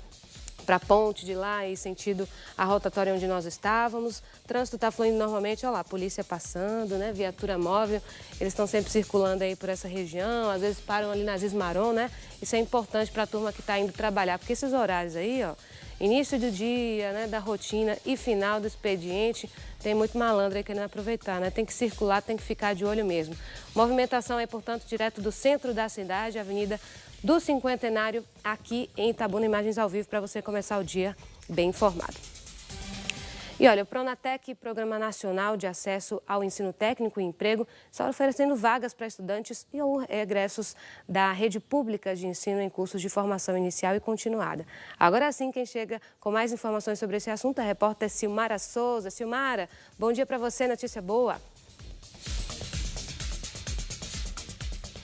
a ponte de lá e sentido a rotatória onde nós estávamos. O trânsito está fluindo normalmente, olha lá, a polícia passando, né, viatura móvel, eles estão sempre circulando aí por essa região, às vezes param ali na Aziz Maron, né, isso é importante para a turma que está indo trabalhar, porque esses horários aí, ó, início do dia, né, da rotina e final do expediente, tem muito malandro aí querendo aproveitar, né, tem que circular, tem que ficar de olho mesmo. Movimentação é, portanto, direto do centro da cidade, Avenida do Cinquentenário, aqui em Itabuna. Imagens ao vivo para você começar o dia bem informado. E olha, o Pronatec, Programa Nacional de Acesso ao Ensino Técnico e Emprego, está oferecendo vagas para estudantes e egressos da rede pública de ensino em cursos de formação inicial e continuada. Agora sim, quem chega com mais informações sobre esse assunto é a repórter Silmara Souza. Silmara, bom dia para você, notícia boa.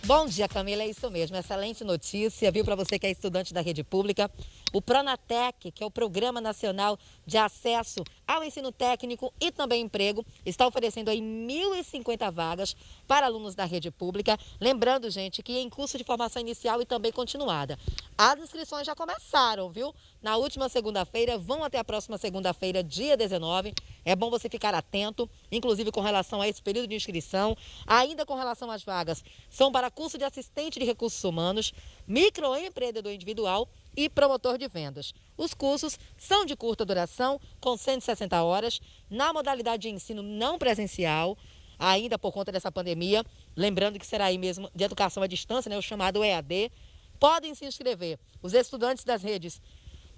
Bom dia, Camila, é isso mesmo, excelente notícia, viu, para você que é estudante da rede pública. O Pronatec, que é o Programa Nacional de Acesso ao Ensino Técnico e também Emprego, está oferecendo aí 1.050 vagas para alunos da rede pública. Lembrando, gente, que em curso de formação inicial e também continuada. As inscrições já começaram, viu? Na última segunda-feira, vão até a próxima segunda-feira, dia 19. É bom você ficar atento, inclusive com relação a esse período de inscrição. Ainda com relação às vagas, são para curso de assistente de recursos humanos, microempreendedor individual e promotor de vendas. Os cursos são de curta duração, com 160 horas, na modalidade de ensino não presencial, ainda por conta dessa pandemia. Lembrando que será aí mesmo de educação à distância, né, o chamado EAD. Podem se inscrever os estudantes das redes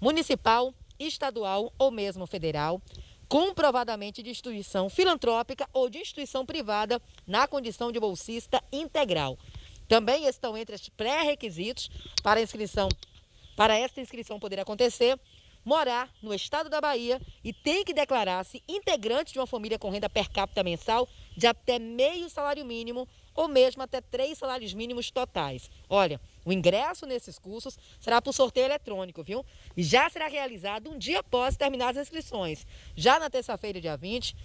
municipal, estadual ou mesmo federal, comprovadamente de instituição filantrópica ou de instituição privada na condição de bolsista integral. Também estão entre os pré-requisitos para esta inscrição poder acontecer, morar no estado da Bahia e tem que declarar-se integrante de uma família com renda per capita mensal de até meio salário mínimo ou mesmo até 3 salários mínimos totais. Olha, o ingresso nesses cursos será por sorteio eletrônico, viu? E já será realizado um dia após terminar as inscrições. Já na terça-feira, dia 20,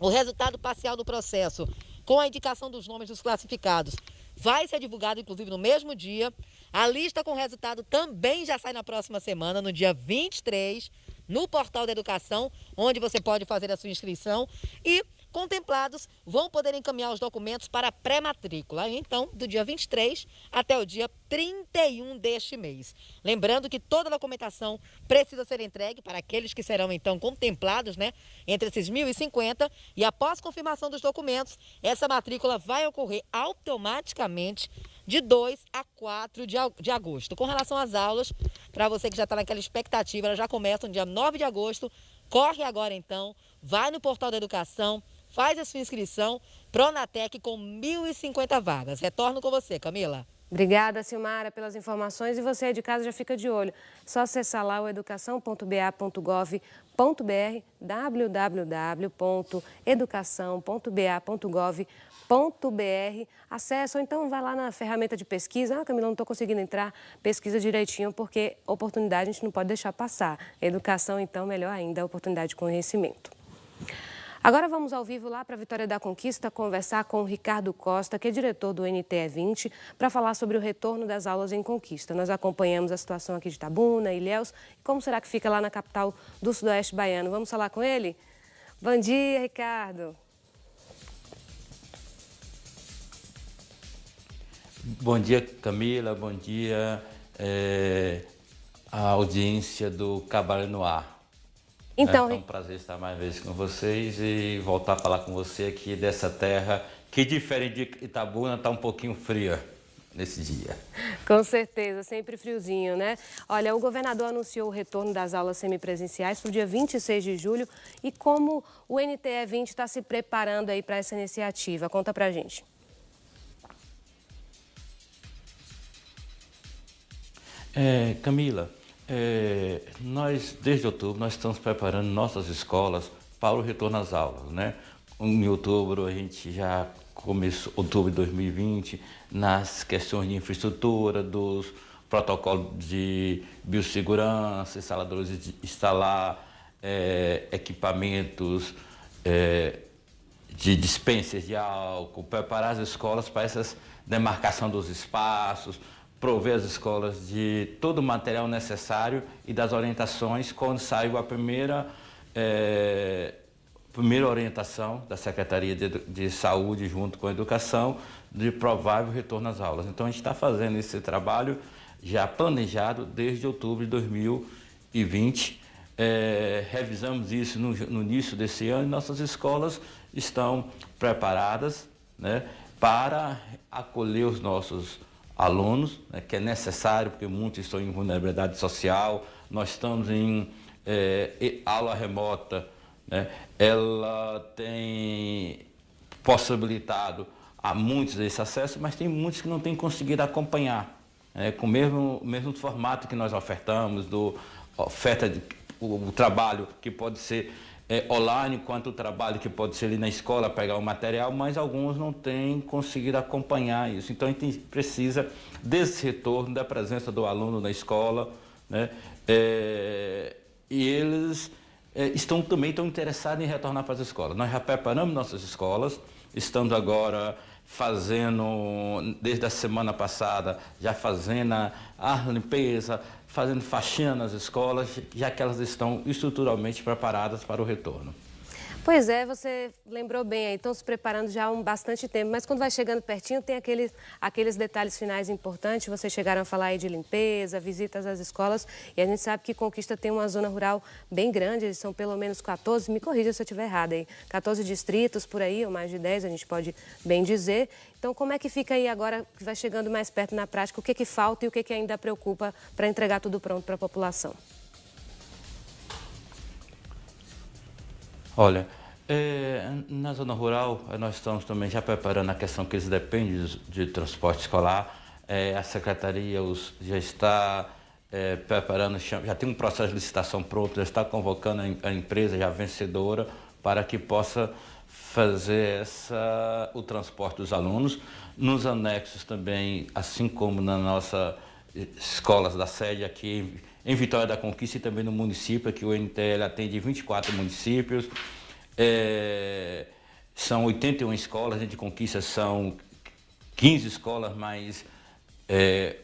o resultado parcial do processo, com a indicação dos nomes dos classificados, vai ser divulgado, inclusive, no mesmo dia. A lista com resultado também já sai na próxima semana, no dia 23, no Portal da Educação, onde você pode fazer a sua inscrição. E contemplados vão poder encaminhar os documentos para a pré-matrícula, então, do dia 23 até o dia 31 deste mês. Lembrando que toda a documentação precisa ser entregue para aqueles que serão, então, contemplados, né, entre esses 1.050, e após confirmação dos documentos, essa matrícula vai ocorrer automaticamente de 2 a 4 de agosto. Com relação às aulas, para você que já está naquela expectativa, elas já começam dia 9 de agosto, corre agora, então, vai no Portal da Educação, faz a sua inscrição, Pronatec com 1.050 vagas. Retorno com você, Camila. Obrigada, Silmara, pelas informações. E você aí de casa já fica de olho. Só acessar lá o educação.ba.gov.br, www.educação.ba.gov.br. Acessa ou então vai lá na ferramenta de pesquisa. Camila, não estou conseguindo entrar. Pesquisa direitinho, porque oportunidade a gente não pode deixar passar. Educação, então, melhor ainda, a oportunidade de conhecimento. Agora vamos ao vivo lá para a Vitória da Conquista conversar com o Ricardo Costa, que é diretor do NTE 20, para falar sobre o retorno das aulas em Conquista. Nós acompanhamos a situação aqui de Itabuna, Ilhéus, e como será que fica lá na capital do Sudoeste Baiano. Vamos falar com ele? Bom dia, Ricardo. Bom dia, Camila. Bom dia a audiência do Cabaré no Ar. Então, é um prazer estar mais vezes com vocês e voltar a falar com você aqui dessa terra que, diferente de Itabuna, está um pouquinho fria nesse dia. Com certeza, sempre friozinho, né? Olha, o governador anunciou o retorno das aulas semipresenciais para o dia 26 de julho. E como o NTE 20 está se preparando aí para essa iniciativa? Conta pra gente. Camila, nós, desde outubro, nós estamos preparando nossas escolas para o retorno às aulas, né? Em outubro, a gente já começou, outubro de 2020, nas questões de infraestrutura, dos protocolos de biossegurança, instaladores de instalar equipamentos de dispensas de álcool, preparar as escolas para essa demarcação dos espaços, prover as escolas de todo o material necessário e das orientações quando saiu a primeira orientação da Secretaria de Saúde junto com a Educação de provável retorno às aulas. Então a gente está fazendo esse trabalho já planejado desde outubro de 2020. Revisamos isso no início desse ano e nossas escolas estão preparadas, né, para acolher os nossos alunos, né, que é necessário, porque muitos estão em vulnerabilidade social. Nós estamos em aula remota, né, ela tem possibilitado a muitos esse acesso, mas tem muitos que não têm conseguido acompanhar, com o mesmo formato que nós ofertamos, o trabalho que pode ser online, quanto o trabalho que pode ser ali na escola, pegar o material, mas alguns não têm conseguido acompanhar isso. Então, a gente precisa desse retorno, da presença do aluno na escola, né? E eles também estão interessados em retornar para as escolas. Nós já preparamos nossas escolas, estamos agora fazendo, desde a semana passada, já fazendo a limpeza, fazendo faxina nas escolas, já que elas estão estruturalmente preparadas para o retorno. Pois é, você lembrou bem aí, estão se preparando já há bastante tempo, mas quando vai chegando pertinho tem aqueles detalhes finais importantes. Vocês chegaram a falar aí de limpeza, visitas às escolas, e a gente sabe que Conquista tem uma zona rural bem grande, são pelo menos 14, me corrija se eu estiver errada aí, 14 distritos por aí, ou mais de 10, a gente pode bem dizer. Então, como é que fica aí agora, que vai chegando mais perto na prática, o que falta e o que ainda preocupa para entregar tudo pronto para a população? Olha, na zona rural, nós estamos também já preparando a questão que eles dependem de transporte escolar. A Secretaria já está preparando, já tem um processo de licitação pronto, já está convocando a empresa já vencedora para que possa fazer o transporte dos alunos. Nos anexos também, assim como nas nossas escolas da sede aqui em Vitória da Conquista e também no município, que o NTL atende 24 municípios. São 81 escolas, de Conquista são 15 escolas, mais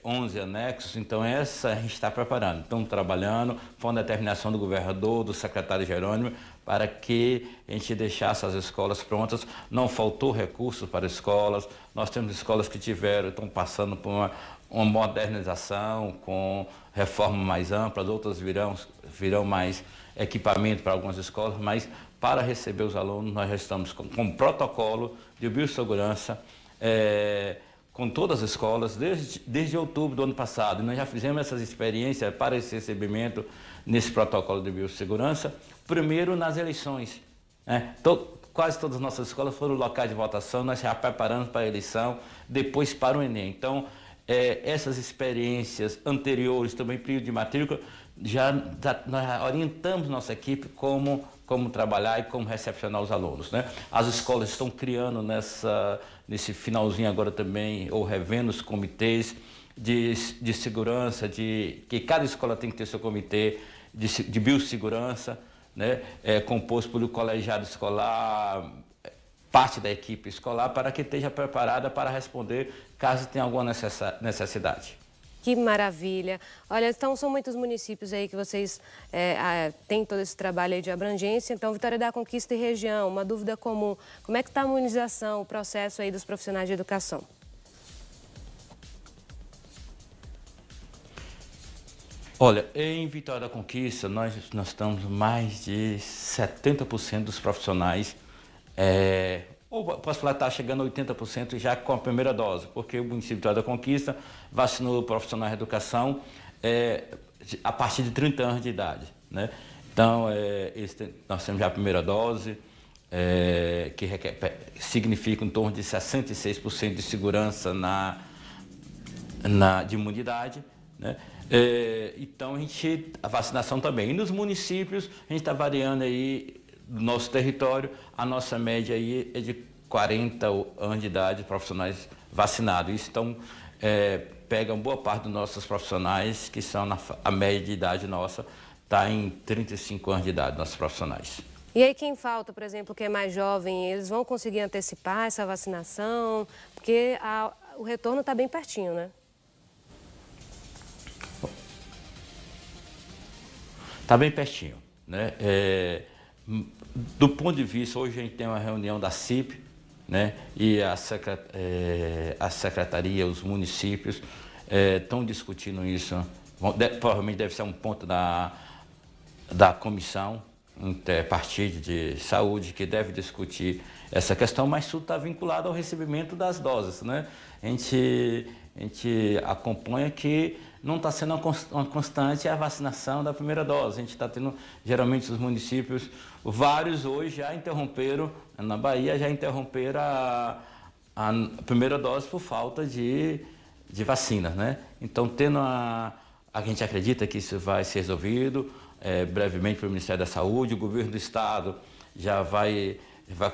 11 anexos. Então, essa a gente está preparando. Estamos trabalhando, foi uma determinação do governador, do secretário Jerônimo, para que a gente deixasse as escolas prontas. Não faltou recursos para escolas. Nós temos escolas que estão passando por uma modernização, com reforma mais ampla, outras virão mais equipamento para algumas escolas, mas para receber os alunos nós já estamos com protocolo de biossegurança com todas as escolas desde outubro do ano passado. Nós já fizemos essas experiências para esse recebimento nesse protocolo de biossegurança, primeiro nas eleições. Quase todas as nossas escolas foram locais de votação, nós já preparamos para a eleição, depois para o Enem. Então, essas experiências anteriores, também período de matrícula, nós orientamos nossa equipe como trabalhar e como recepcionar os alunos, né? As escolas estão criando nesse finalzinho agora também, ou revendo os comitês de segurança, que cada escola tem que ter seu comitê de biossegurança, né? Composto por um colegiado escolar, parte da equipe escolar, para que esteja preparada para responder caso tenha alguma necessidade. Que maravilha. Olha, então são muitos municípios aí que vocês têm todo esse trabalho aí de abrangência. Então, Vitória da Conquista e região, uma dúvida comum. Como é que está a imunização, o processo aí dos profissionais de educação? Olha, em Vitória da Conquista, nós estamos mais de 70% dos profissionais, ou posso falar, está chegando a 80% já com a primeira dose, porque o município de Vitória da Conquista vacinou profissionais de educação a partir de 30 anos de idade, né? Então, nós temos já a primeira dose, que significa em torno de 66% de segurança de imunidade, né? Então, a vacinação também. E nos municípios, a gente está variando aí, do nosso território, a nossa média aí é de 40 anos de idade, profissionais vacinados. Isso, então, pega boa parte dos nossos profissionais, que são a média de idade nossa, está em 35 anos de idade, nossos profissionais. E aí quem falta, por exemplo, que é mais jovem, eles vão conseguir antecipar essa vacinação? Porque o retorno está bem pertinho, né? Está bem pertinho, né? Do ponto de vista, hoje a gente tem uma reunião da CIP, né? E a secretaria, os municípios estão discutindo isso. Provavelmente deve ser um ponto da comissão interpartite de saúde que deve discutir essa questão, mas tudo está vinculado ao recebimento das doses, né? A gente acompanha que não está sendo uma constante a vacinação da primeira dose. A gente está tendo, geralmente, os municípios, vários hoje já interromperam, na Bahia, já interromperam a primeira dose por falta de vacina, né? Então, a gente acredita que isso vai ser resolvido brevemente pelo Ministério da Saúde. O governo do Estado já vai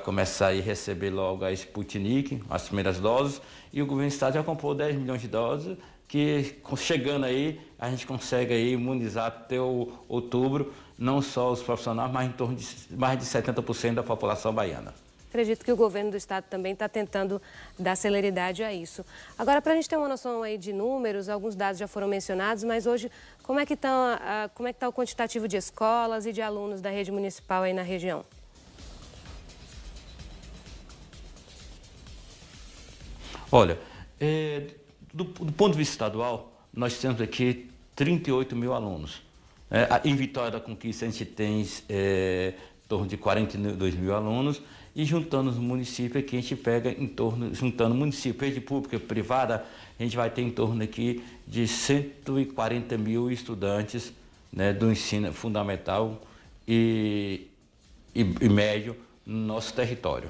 começar a receber logo a Sputnik, as primeiras doses, e o governo do Estado já comprou 10 milhões de doses, que chegando aí, a gente consegue aí imunizar até outubro, não só os profissionais, mas em torno de mais de 70% da população baiana. Acredito que o governo do estado também está tentando dar celeridade a isso. Agora, para a gente ter uma noção aí de números, alguns dados já foram mencionados, mas hoje, como é que está o quantitativo de escolas e de alunos da rede municipal aí na região? Olha, do ponto de vista estadual, nós temos aqui 38 mil alunos. Em Vitória da Conquista a gente tem em torno de 42 mil alunos, e juntando os municípios aqui a gente pega juntando município, rede pública e privada, a gente vai ter em torno aqui de 140 mil estudantes, né, do ensino fundamental e médio no nosso território.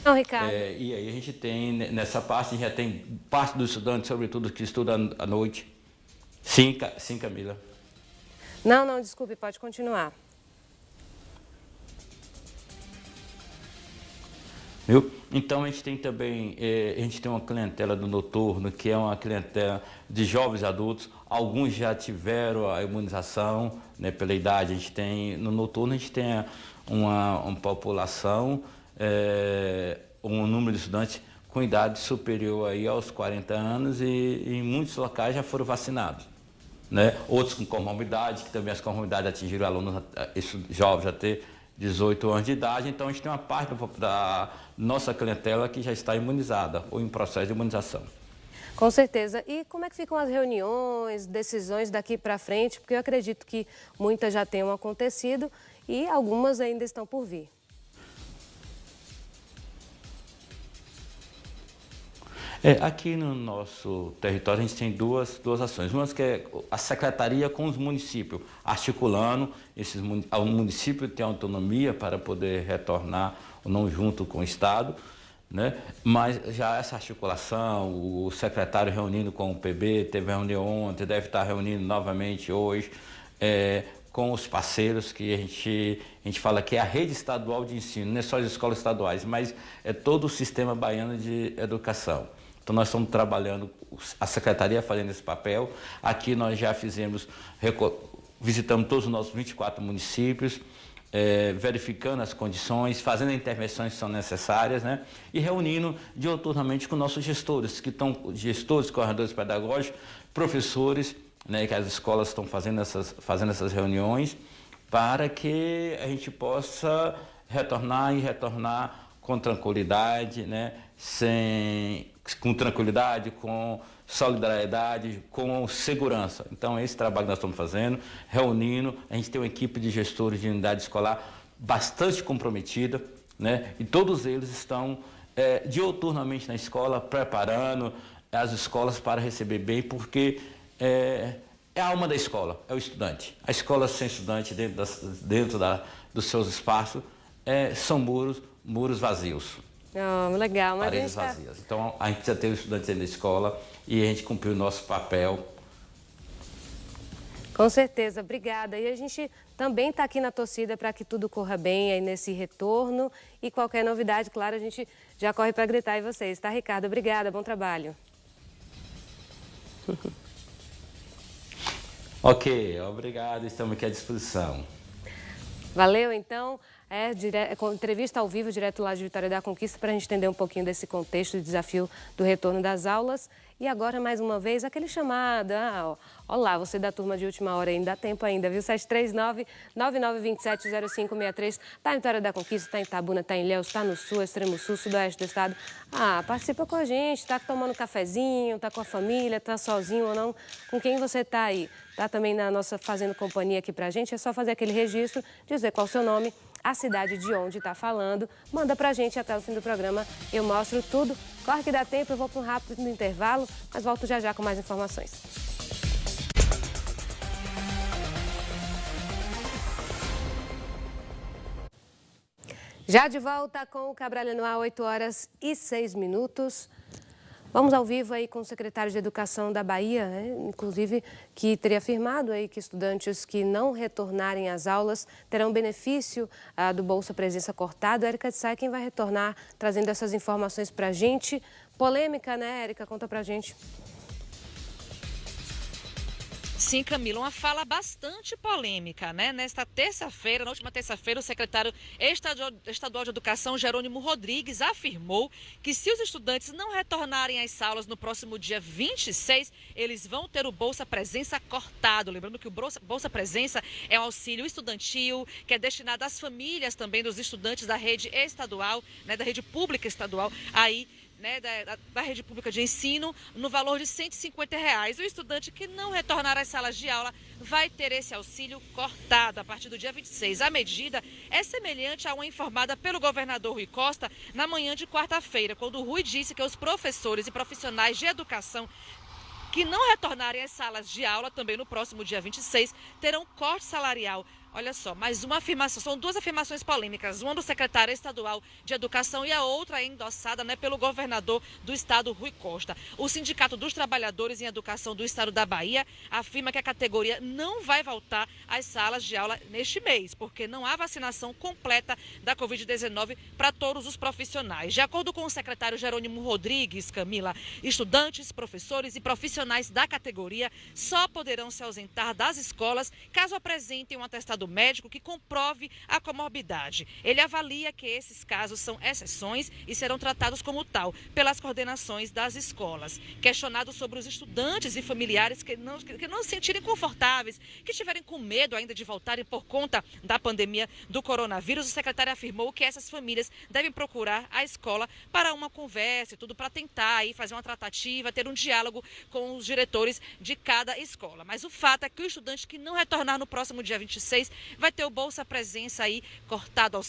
Não, Ricardo. E aí a gente tem, nessa parte, a gente já tem parte dos estudantes, sobretudo, que estudam à noite. Sim, Camila. Não, desculpe, pode continuar. Viu? Então a gente tem também, a gente tem uma clientela do noturno, que é uma clientela de jovens adultos. Alguns já tiveram a imunização, né, pela idade. A gente tem, no noturno a gente tem uma população, um número de estudantes com idade superior aí aos 40 anos, e em muitos locais já foram vacinados. Né? Outros com comorbidade, que também as comorbidades atingiram alunos jovens até 18 anos de idade. Então a gente tem uma parte da nossa clientela que já está imunizada ou em processo de imunização. Com certeza. E como é que ficam as reuniões, decisões daqui para frente? Porque eu acredito que muitas já tenham acontecido e algumas ainda estão por vir. Aqui no nosso território a gente tem duas ações. Uma que é a secretaria com os municípios, articulando, o município tem autonomia para poder retornar ou não junto com o Estado, né? Mas já essa articulação, o secretário reunindo com o PB, teve reunião ontem, deve estar reunindo novamente hoje, com os parceiros, que a gente fala que é a rede estadual de ensino, não é só as escolas estaduais, mas é todo o sistema baiano de educação. Então nós estamos trabalhando, a secretaria fazendo esse papel. Aqui nós já visitamos todos os nossos 24 municípios, verificando as condições, fazendo as intervenções que são necessárias, né? E reunindo diuturnamente com nossos gestores, gestores, coordenadores pedagógicos, professores, né, que as escolas estão fazendo essas reuniões, para que a gente possa retornar com tranquilidade, né? Com tranquilidade, com solidariedade, com segurança. Então, esse trabalho que nós estamos fazendo, reunindo. A gente tem uma equipe de gestores de unidade escolar bastante comprometida, né? E todos eles estão diuturnamente na escola, preparando as escolas para receber bem, porque é a alma da escola, é o estudante. A escola sem estudante dentro dos seus espaços são muros vazios. Oh, legal, mas paredes vazias. Então, a gente precisa ter os estudantes na escola e a gente cumpriu o nosso papel. Com certeza, obrigada. E a gente também está aqui na torcida para que tudo corra bem aí nesse retorno. E qualquer novidade, claro, a gente já corre para gritar em vocês, tá, Ricardo? Obrigada, bom trabalho. Ok, obrigado, estamos aqui à disposição. Valeu, então. Entrevista ao vivo, direto lá de Vitória da Conquista, para a gente entender um pouquinho desse contexto e desafio do retorno das aulas. E agora, mais uma vez, aquele chamado. Olá, você da turma de última hora ainda dá tempo ainda, viu? 739-9927-0563. Está em Vitória da Conquista, está em Itabuna, está em Ilhéus, está no sul, extremo sul, sudoeste do estado. Participa com a gente, está tomando um cafezinho, está com a família, está sozinho ou não. Com quem você está aí? Está também na nossa fazendo companhia aqui para a gente. É só fazer aquele registro, dizer qual o seu nome, a cidade de onde está falando, manda pra gente até o fim do programa, eu mostro tudo. Corre que dá tempo, eu vou para um rápido intervalo, mas volto já com mais informações. Já de volta com o Cabralha no Ar, 8h06. Vamos ao vivo aí com o secretário de Educação da Bahia, né? Inclusive que teria afirmado aí que estudantes que não retornarem às aulas terão benefício do Bolsa Presença cortado. Érica de Sá é quem vai retornar, trazendo essas informações para a gente. Polêmica, né, Érica? Conta para a gente. Sim, Camila, uma fala bastante polêmica, né? Na última terça-feira, o secretário estadual de Educação, Jerônimo Rodrigues, afirmou que se os estudantes não retornarem às aulas no próximo dia 26, eles vão ter o Bolsa Presença cortado. Lembrando que o Bolsa Presença é um auxílio estudantil que é destinado às famílias também dos estudantes da rede estadual, né, da rede pública estadual, aí né, da rede pública de ensino no valor de R$ 150. O estudante que não retornar às salas de aula vai ter esse auxílio cortado a partir do dia 26. A medida é semelhante a uma informada pelo governador Rui Costa na manhã de quarta-feira, quando o Rui disse que os professores e profissionais de educação que não retornarem às salas de aula também no próximo dia 26 terão corte salarial. Olha só, mais uma afirmação, são duas afirmações polêmicas, uma do secretário estadual de Educação e a outra endossada, né, pelo governador do estado, Rui Costa. O Sindicato dos Trabalhadores em Educação do estado da Bahia afirma que a categoria não vai voltar às salas de aula neste mês, porque não há vacinação completa da Covid-19 para todos os profissionais. De acordo com o secretário Jerônimo Rodrigues, Camila, estudantes, professores e profissionais da categoria só poderão se ausentar das escolas caso apresentem um atestado médico que comprove a comorbidade. Ele avalia que esses casos são exceções e serão tratados como tal pelas coordenações das escolas. Questionado sobre os estudantes e familiares que não se sentirem confortáveis, que estiverem com medo ainda de voltarem por conta da pandemia do coronavírus, o secretário afirmou que essas famílias devem procurar a escola para uma conversa e tudo, para tentar aí fazer uma tratativa, ter um diálogo com os diretores de cada escola. Mas o fato é que o estudante que não retornar no próximo dia 26 vai ter o Bolsa Presença aí cortado,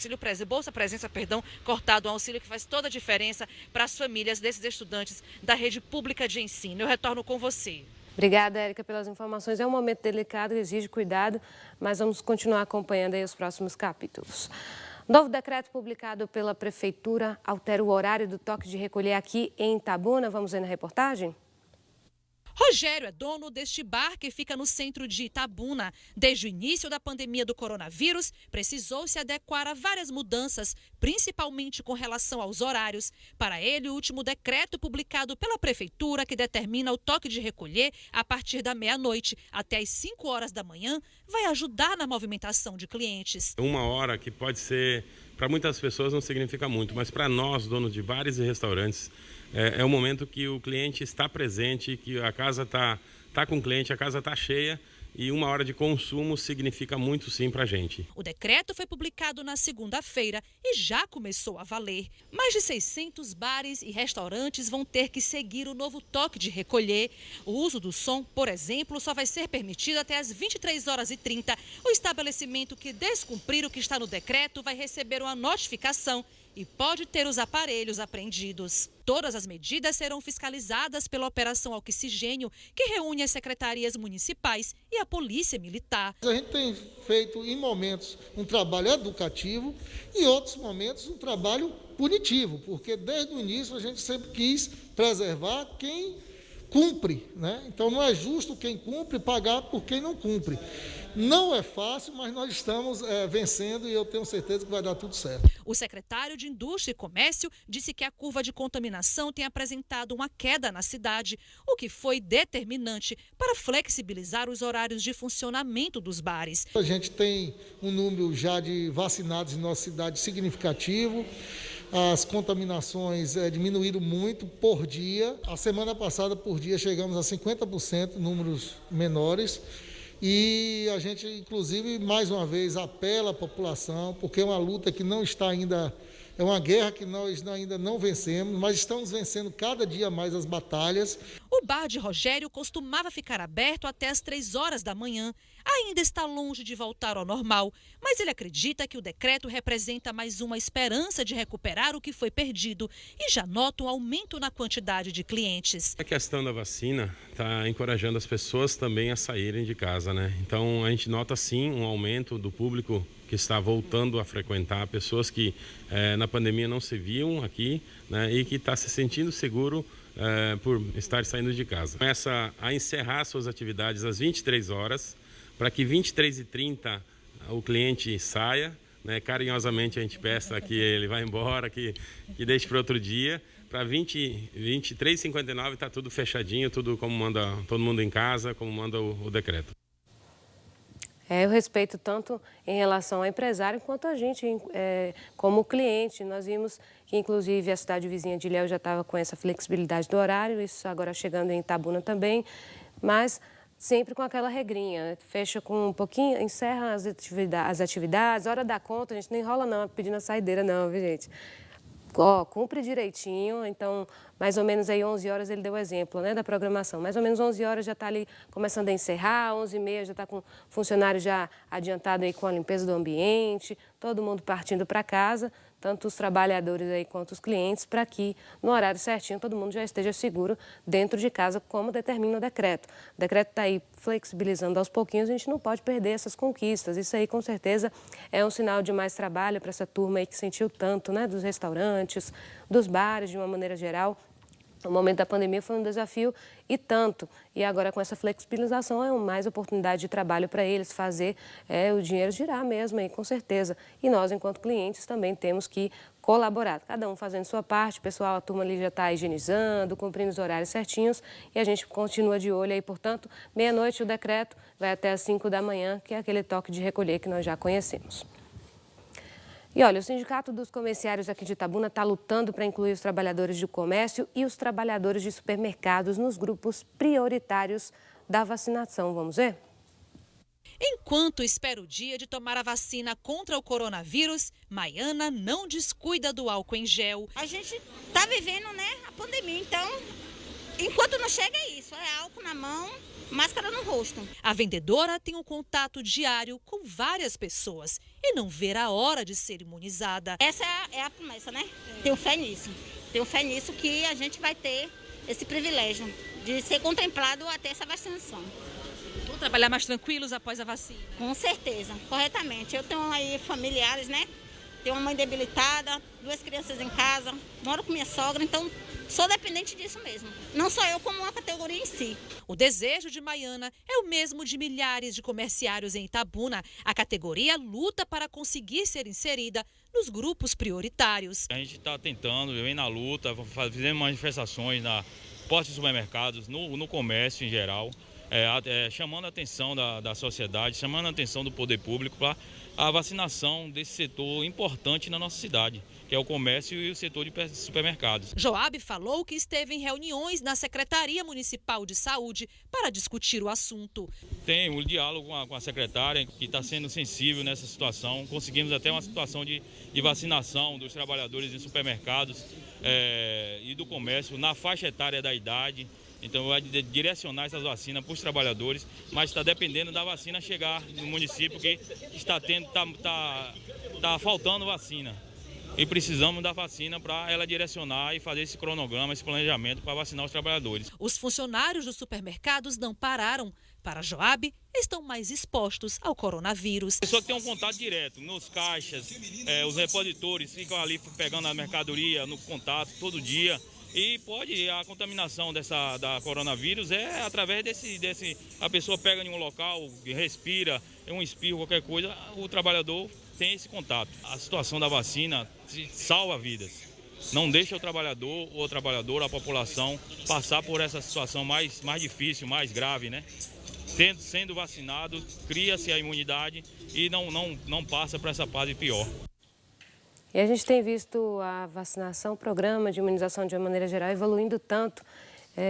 cortado o auxílio que faz toda a diferença para as famílias desses estudantes da rede pública de ensino. Eu retorno com você. Obrigada, Érica, pelas informações. É um momento delicado, exige cuidado, mas vamos continuar acompanhando aí os próximos capítulos. Novo decreto publicado pela Prefeitura altera o horário do toque de recolher aqui em Itabuna. Vamos ver na reportagem? Rogério é dono deste bar que fica no centro de Itabuna. Desde o início da pandemia do coronavírus, precisou se adequar a várias mudanças, principalmente com relação aos horários. Para ele, o último decreto publicado pela Prefeitura, que determina o toque de recolher a partir da meia-noite até às 5 horas da manhã, vai ajudar na movimentação de clientes. Uma hora que pode ser, para muitas pessoas não significa muito, mas para nós, donos de bares e restaurantes, é o momento que o cliente está presente, que a casa está com o cliente, a casa está cheia e uma hora de consumo significa muito sim para a gente. O decreto foi publicado na segunda-feira e já começou a valer. Mais de 600 bares e restaurantes vão ter que seguir o novo toque de recolher. O uso do som, por exemplo, só vai ser permitido até às 23h30. O estabelecimento que descumprir o que está no decreto vai receber uma notificação e pode ter os aparelhos apreendidos. Todas as medidas serão fiscalizadas pela Operação Oxigênio, que reúne as secretarias municipais e a Polícia Militar. A gente tem feito, em momentos, um trabalho educativo e em outros momentos, um trabalho punitivo, porque desde o início a gente sempre quis preservar quem cumpre, né? Então não é justo quem cumpre pagar por quem não cumpre. Não é fácil, mas nós estamos vencendo e eu tenho certeza que vai dar tudo certo. O secretário de Indústria e Comércio disse que a curva de contaminação tem apresentado uma queda na cidade, o que foi determinante para flexibilizar os horários de funcionamento dos bares. A gente tem um número já de vacinados em nossa cidade significativo. As contaminações diminuíram muito por dia. A semana passada, por dia, chegamos a 50%, números menores. E a gente, inclusive, mais uma vez, apela à população, porque é uma luta que não está ainda, é uma guerra que nós ainda não vencemos, mas estamos vencendo cada dia mais as batalhas. O bar de Rogério costumava ficar aberto até às 3 horas da manhã. Ainda está longe de voltar ao normal, mas ele acredita que o decreto representa mais uma esperança de recuperar o que foi perdido e já nota um aumento na quantidade de clientes. A questão da vacina está encorajando as pessoas também a saírem de casa, né? Então a gente nota sim um aumento do público que está voltando a frequentar, pessoas que na pandemia não se viam aqui, né, e que está se sentindo seguro por estar saindo de casa. Começa a encerrar suas atividades às 23 horas, para que 23h30 o cliente saia, né? Carinhosamente a gente peça que ele vá embora, que deixe para outro dia. Para 23h59 está tudo fechadinho, tudo como manda todo mundo em casa, como manda o decreto. Eu respeito tanto em relação ao empresário quanto a gente como cliente. Nós vimos que, inclusive, a cidade vizinha de Ilhéus já estava com essa flexibilidade do horário, isso agora chegando em Itabuna também, mas sempre com aquela regrinha, fecha com um pouquinho, encerra as atividades, hora da conta, a gente não enrola não, pedindo a saideira não, viu gente? cumpre direitinho, então mais ou menos aí 11 horas ele deu o exemplo, né, da programação. Mais ou menos 11 horas já está ali começando a encerrar, 11h30 já está com o funcionário já adiantado aí com a limpeza do ambiente, todo mundo partindo para casa, tanto os trabalhadores aí quanto os clientes, para que no horário certinho todo mundo já esteja seguro dentro de casa, como determina o decreto. O decreto está aí flexibilizando aos pouquinhos, a gente não pode perder essas conquistas. Isso aí com certeza é um sinal de mais trabalho para essa turma aí que sentiu tanto, né, dos restaurantes, dos bares de uma maneira geral. O momento da pandemia foi um desafio e tanto. E agora com essa flexibilização é mais oportunidade de trabalho para eles, fazer o dinheiro girar mesmo aí, com certeza. E nós, enquanto clientes, também temos que colaborar. Cada um fazendo sua parte, o pessoal, a turma ali já está higienizando, cumprindo os horários certinhos e a gente continua de olho aí. Portanto, meia-noite o decreto vai até às 5 da manhã, que é aquele toque de recolher que nós já conhecemos. E olha, o Sindicato dos Comerciários aqui de Itabuna está lutando para incluir os trabalhadores de comércio e os trabalhadores de supermercados nos grupos prioritários da vacinação. Vamos ver? Enquanto espera o dia de tomar a vacina contra o coronavírus, Maiana não descuida do álcool em gel. A gente está vivendo, né, a pandemia, então, enquanto não chega isso, é álcool na mão, máscara no rosto. A vendedora tem um contato diário com várias pessoas e não vê a hora de ser imunizada. Essa é a promessa, né? Tenho fé nisso. Tenho fé nisso que a gente vai ter esse privilégio de ser contemplado até essa vacinação. Vão trabalhar mais tranquilos após a vacina? Com certeza, corretamente. Eu tenho aí familiares, né? Tenho uma mãe debilitada, 2 crianças em casa, moro com minha sogra, então sou dependente disso mesmo. Não só eu, como uma categoria em si. O desejo de Maiana é o mesmo de milhares de comerciários em Itabuna. A categoria luta para conseguir ser inserida nos grupos prioritários. A gente está tentando, vem na luta, fazendo manifestações na porta de supermercados, no comércio em geral, chamando a atenção da sociedade, chamando a atenção do poder público para a vacinação desse setor importante na nossa cidade, que é o comércio e o setor de supermercados. Joab falou que esteve em reuniões na Secretaria Municipal de Saúde para discutir o assunto. Tem um diálogo com a secretária, que está sendo sensível nessa situação. Conseguimos até uma situação de vacinação dos trabalhadores em supermercados e do comércio na faixa etária da idade. Então vai direcionar essas vacinas para os trabalhadores, mas está dependendo da vacina chegar no município, que está faltando vacina. E precisamos da vacina para ela direcionar e fazer esse cronograma, esse planejamento para vacinar os trabalhadores. Os funcionários dos supermercados não pararam. Para Joab, estão mais expostos ao coronavírus. A pessoa que tem um contato direto nos caixas, os repositores ficam ali pegando a mercadoria no contato todo dia. E a contaminação da coronavírus é através a pessoa pega em um local, respira, um espirro, qualquer coisa, o trabalhador tem esse contato. A situação da vacina salva vidas. Não deixa o trabalhador ou a trabalhadora, a população, passar por essa situação mais difícil, mais grave, né? Sendo vacinado, cria-se a imunidade e não passa para essa fase pior. E a gente tem visto a vacinação, o programa de imunização de uma maneira geral evoluindo tanto,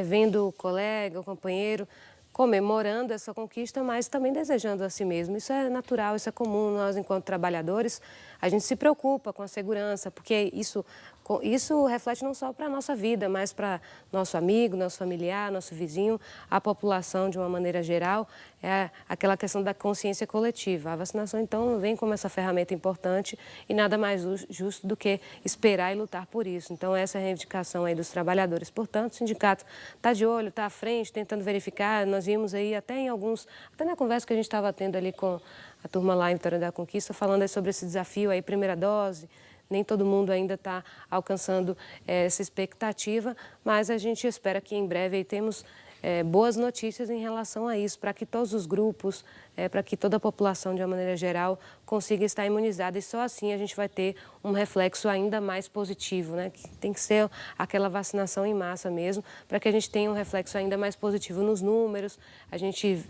vendo o colega, o companheiro comemorando essa conquista, mas também desejando a si mesmo. Isso é natural, isso é comum. Nós, enquanto trabalhadores, a gente se preocupa com a segurança, porque isso reflete não só para a nossa vida, mas para nosso amigo, nosso familiar, nosso vizinho, a população de uma maneira geral. É aquela questão da consciência coletiva. A vacinação, então, vem como essa ferramenta importante e nada mais justo do que esperar e lutar por isso. Então, essa é a reivindicação aí dos trabalhadores. Portanto, o sindicato está de olho, está à frente, tentando verificar. Nós vimos aí até na conversa que a gente estava tendo ali com a turma lá em Vitória da Conquista, falando aí sobre esse desafio aí, primeira dose. Nem todo mundo ainda está alcançando essa expectativa, mas a gente espera que em breve aí temos boas notícias em relação a isso, para que todos os grupos, para que toda a população, de uma maneira geral, consiga estar imunizada, e só assim a gente vai ter um reflexo ainda mais positivo, né? Que tem que ser aquela vacinação em massa mesmo, para que a gente tenha um reflexo ainda mais positivo nos números, a gente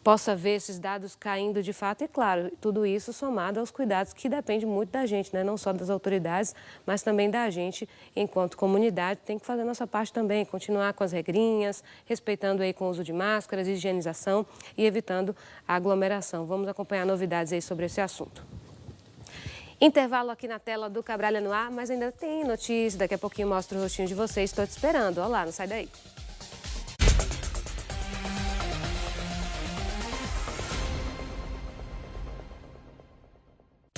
possa ver esses dados caindo de fato, e claro, tudo isso somado aos cuidados que depende muito da gente, né? Não só das autoridades, mas também da gente, enquanto comunidade, tem que fazer a nossa parte também, continuar com as regrinhas, respeitando aí com o uso de máscaras, higienização e evitando a aglomeração. Vamos acompanhar novidades aí sobre esse assunto. Intervalo aqui na tela do Cabralha no Ar, mas ainda tem notícia. Daqui a pouquinho mostro o rostinho de vocês. Estou te esperando. Olha lá, não sai daí.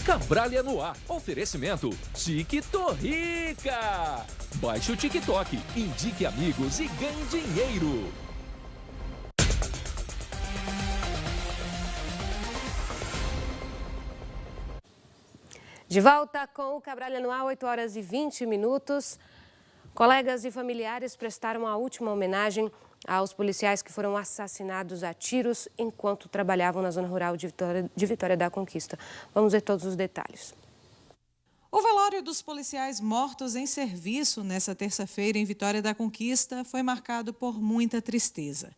Cabralha no Ar. Oferecimento TikTokica. Baixe o TikTok, indique amigos e ganhe dinheiro. De volta com o Cabralha no Ar, 8 horas e 20 minutos. Colegas e familiares prestaram a última homenagem aos policiais que foram assassinados a tiros enquanto trabalhavam na zona rural de Vitória da Conquista. Vamos ver todos os detalhes. O velório dos policiais mortos em serviço nessa terça-feira em Vitória da Conquista foi marcado por muita tristeza.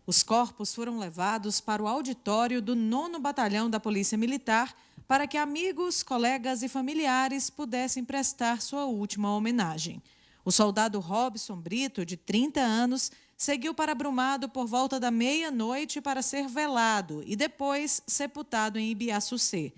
Os corpos foram levados para o auditório do 9º Batalhão da Polícia Militar para que amigos, colegas e familiares pudessem prestar sua última homenagem. O soldado Robson Brito, de 30 anos, seguiu para Brumado por volta da meia-noite para ser velado e depois sepultado em Ibiaçucê.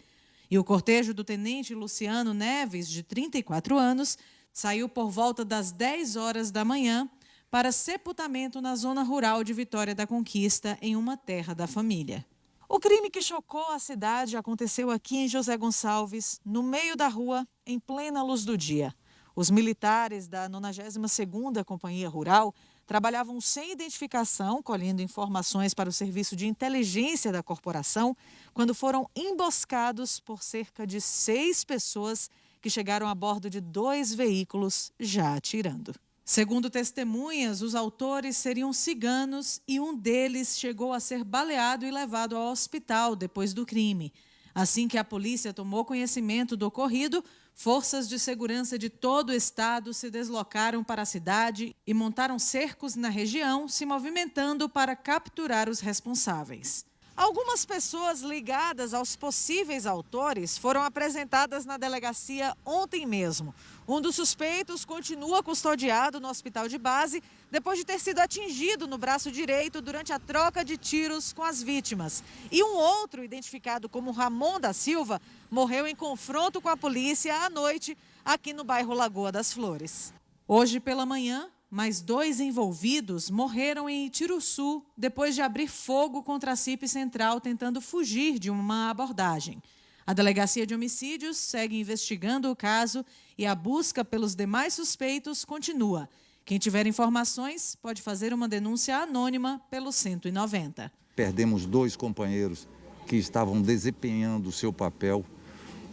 E o cortejo do tenente Luciano Neves, de 34 anos, saiu por volta das 10 horas da manhã para sepultamento na zona rural de Vitória da Conquista, em uma terra da família. O crime que chocou a cidade aconteceu aqui em José Gonçalves, no meio da rua, em plena luz do dia. Os militares da 92ª Companhia Rural trabalhavam sem identificação, colhendo informações para o serviço de inteligência da corporação, quando foram emboscados por cerca de 6 pessoas que chegaram a bordo de 2 veículos, já atirando. Segundo testemunhas, os autores seriam ciganos e um deles chegou a ser baleado e levado ao hospital depois do crime. Assim que a polícia tomou conhecimento do ocorrido, forças de segurança de todo o estado se deslocaram para a cidade e montaram cercos na região, se movimentando para capturar os responsáveis. Algumas pessoas ligadas aos possíveis autores foram apresentadas na delegacia ontem mesmo. Um dos suspeitos continua custodiado no hospital de base depois de ter sido atingido no braço direito durante a troca de tiros com as vítimas. E um outro, identificado como Ramon da Silva, morreu em confronto com a polícia à noite aqui no bairro Lagoa das Flores. Hoje pela manhã, mais 2 envolvidos morreram em Itiruçu depois de abrir fogo contra a CIP Central tentando fugir de uma abordagem. A Delegacia de Homicídios segue investigando o caso e a busca pelos demais suspeitos continua. Quem tiver informações pode fazer uma denúncia anônima pelo 190. Perdemos 2 companheiros que estavam desempenhando o seu papel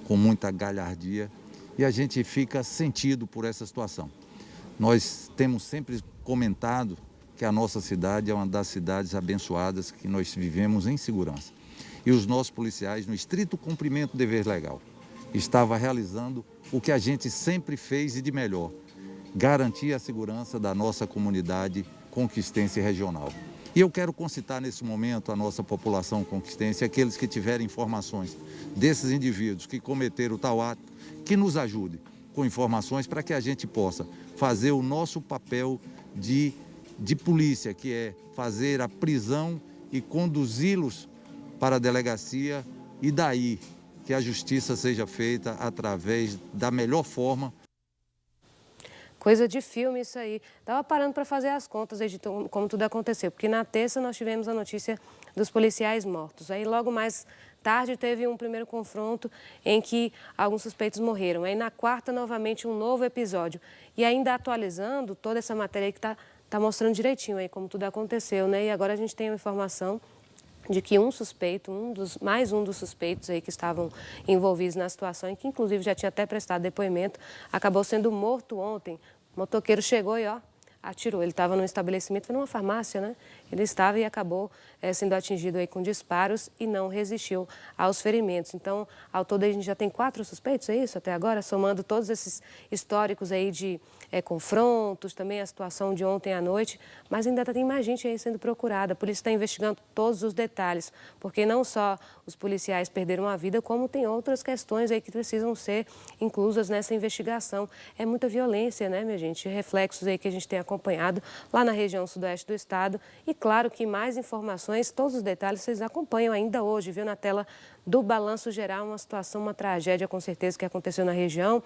com muita galhardia e a gente fica sentido por essa situação. Nós temos sempre comentado que a nossa cidade é uma das cidades abençoadas que nós vivemos em segurança. E os nossos policiais, no estrito cumprimento do dever legal, estavam realizando o que a gente sempre fez e de melhor, garantir a segurança da nossa comunidade conquistense regional. E eu quero concitar nesse momento a nossa população conquistense, aqueles que tiverem informações desses indivíduos que cometeram tal ato, que nos ajude com informações para que a gente possa fazer o nosso papel de polícia, que é fazer a prisão e conduzi-los para a delegacia e daí que a justiça seja feita através da melhor forma. Coisa de filme isso aí. Estava parando para fazer as contas aí de como tudo aconteceu, porque na terça nós tivemos a notícia dos policiais mortos. Aí logo mais tarde teve um primeiro confronto em que alguns suspeitos morreram. Aí na quarta novamente um novo episódio. E ainda atualizando toda essa matéria aí que tá mostrando direitinho aí como tudo aconteceu, né? E agora a gente tem uma informação de que um suspeito, mais um dos suspeitos aí que estavam envolvidos na situação e que inclusive já tinha até prestado depoimento, acabou sendo morto ontem. O motoqueiro chegou e atirou. Ele estava num estabelecimento, foi numa farmácia, né? Ele estava e acabou sendo atingido aí com disparos e não resistiu aos ferimentos. Então, ao todo a gente já tem 4 suspeitos, é isso? Até agora, somando todos esses históricos aí de confrontos, também a situação de ontem à noite, mas ainda tem mais gente aí sendo procurada. A polícia está investigando todos os detalhes, porque não só os policiais perderam a vida, como tem outras questões aí que precisam ser inclusas nessa investigação. É muita violência, né, minha gente? Reflexos aí que a gente tem acompanhado acompanhado lá na região sudoeste do estado. E claro que mais informações, todos os detalhes vocês acompanham ainda hoje, viu, na tela do Balanço Geral, uma situação, uma tragédia com certeza que aconteceu na região.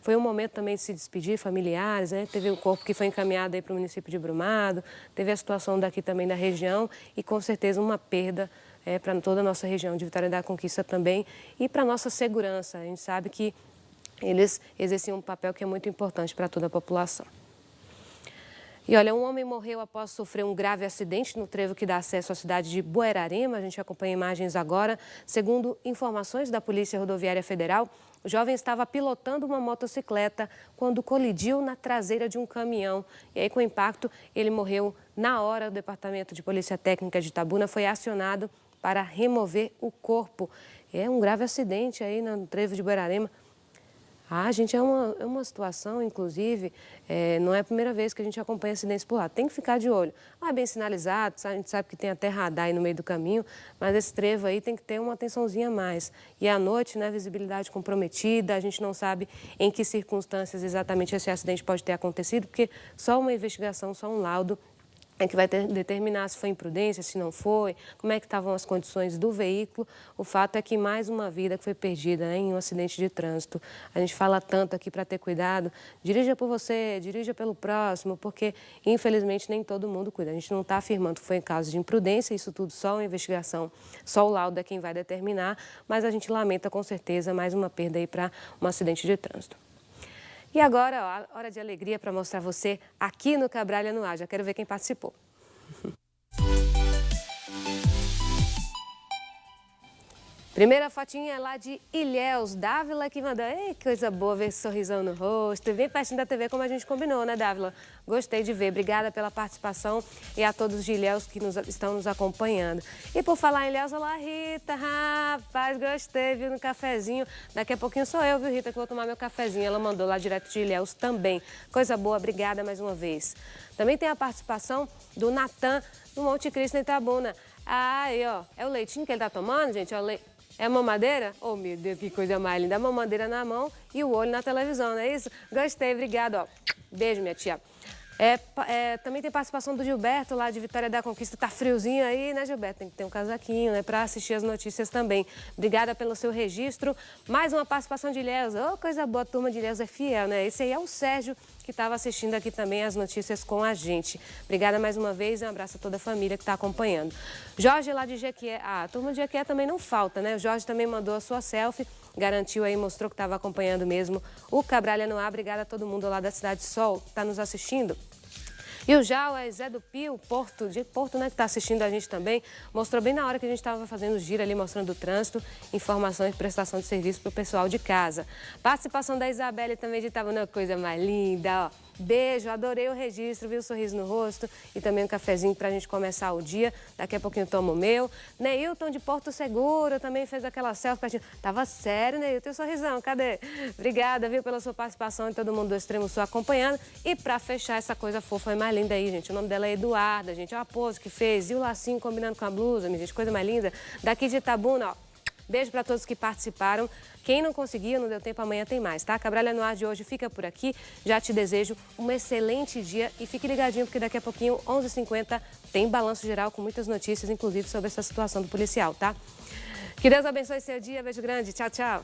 Foi um momento também de se despedir, familiares, né? Teve o corpo que foi encaminhado aí para o município de Brumado, teve a situação daqui também da região e com certeza uma perda para toda a nossa região de Vitória da Conquista também e para a nossa segurança. A gente sabe que eles exerciam um papel que é muito importante para toda a população. E olha, um homem morreu após sofrer um grave acidente no trevo que dá acesso à cidade de Buerarema. A gente acompanha imagens agora. Segundo informações da Polícia Rodoviária Federal, o jovem estava pilotando uma motocicleta quando colidiu na traseira de um caminhão. E aí, com o impacto, ele morreu na hora. O Departamento de Polícia Técnica de Itabuna foi acionado para remover o corpo. É um grave acidente aí no trevo de Buerarema. Gente, é uma situação, inclusive, não é a primeira vez que a gente acompanha acidentes por lá. Tem que ficar de olho. É bem sinalizado, a gente sabe que tem até radar aí no meio do caminho, mas esse trevo aí tem que ter uma atençãozinha a mais. E à noite, né, visibilidade comprometida, a gente não sabe em que circunstâncias exatamente esse acidente pode ter acontecido, porque só uma investigação, só um laudo é que vai determinar se foi imprudência, se não foi, como é que estavam as condições do veículo. O fato é que mais uma vida que foi perdida, né, em um acidente de trânsito. A gente fala tanto aqui para ter cuidado. Dirija por você, dirija pelo próximo, porque infelizmente nem todo mundo cuida. A gente não está afirmando que foi em caso de imprudência, isso tudo só uma investigação, só o laudo é quem vai determinar, mas a gente lamenta com certeza mais uma perda aí para um acidente de trânsito. E agora, ó, hora de alegria para mostrar você aqui no Cabralha no Ar. Já quero ver quem participou. Primeira fotinha é lá de Ilhéus, Dávila que mandou. Ei, que coisa boa ver esse sorrisão no rosto. Bem pertinho da TV como a gente combinou, né, Dávila? Gostei de ver. Obrigada pela participação e a todos de Ilhéus que estão nos acompanhando. E por falar em Ilhéus, olá, Rita. Rapaz, gostei, viu, no cafezinho. Daqui a pouquinho sou eu, viu, Rita, que vou tomar meu cafezinho. Ela mandou lá direto de Ilhéus também. Coisa boa, obrigada mais uma vez. Também tem a participação do Natan, do Monte Cristo, em Itabuna. Aí, ó, é o leitinho que ele tá tomando, gente? É a mamadeira? Oh, meu Deus, que coisa mais linda. A mamadeira na mão e o olho na televisão, não é isso? Gostei, obrigada, ó. Beijo, minha tia. Também tem participação do Gilberto, lá de Vitória da Conquista. Tá friozinho aí, né, Gilberto? Tem que ter um casaquinho, né, para assistir as notícias também. Obrigada pelo seu registro. Mais uma participação de Ilhéus. Oh, coisa boa, a turma de Ilhéus é fiel, né? Esse aí é o Sérgio, que estava assistindo aqui também as notícias com a gente. Obrigada mais uma vez e um abraço a toda a família que está acompanhando. Jorge, lá de Jequié. A turma de Jequié também não falta, né? O Jorge também mandou a sua selfie, garantiu aí, mostrou que estava acompanhando mesmo o Cabralha no Ar. Obrigada a todo mundo lá da Cidade Sol que está nos assistindo. E o Jal é Zé do Pio, Porto, né, que está assistindo a gente também, mostrou bem na hora que a gente estava fazendo o giro ali, mostrando o trânsito, informação e prestação de serviço para o pessoal de casa. Participação da Isabelle também de Itabuna, coisa mais linda, ó. Beijo, adorei o registro, viu o sorriso no rosto e também um cafezinho para a gente começar o dia. Daqui a pouquinho tomo o meu. Neilton de Porto Seguro também fez aquela selfie pertinho. Tava sério, Neilton, sorrisão, cadê? Obrigada, viu, pela sua participação e todo mundo do Extremo Sul acompanhando. E para fechar essa coisa fofa e mais linda aí, gente, o nome dela é Eduarda, gente, olha a pose que fez e o lacinho combinando com a blusa, minha gente, coisa mais linda. Daqui de Itabuna, ó. Beijo para todos que participaram. Quem não conseguiu, não deu tempo, amanhã tem mais, tá? Cabralha no Ar de hoje fica por aqui. Já te desejo um excelente dia e fique ligadinho, porque daqui a pouquinho, 11h50, tem Balanço Geral com muitas notícias, inclusive sobre essa situação do policial, tá? Que Deus abençoe seu dia. Beijo grande. Tchau, tchau.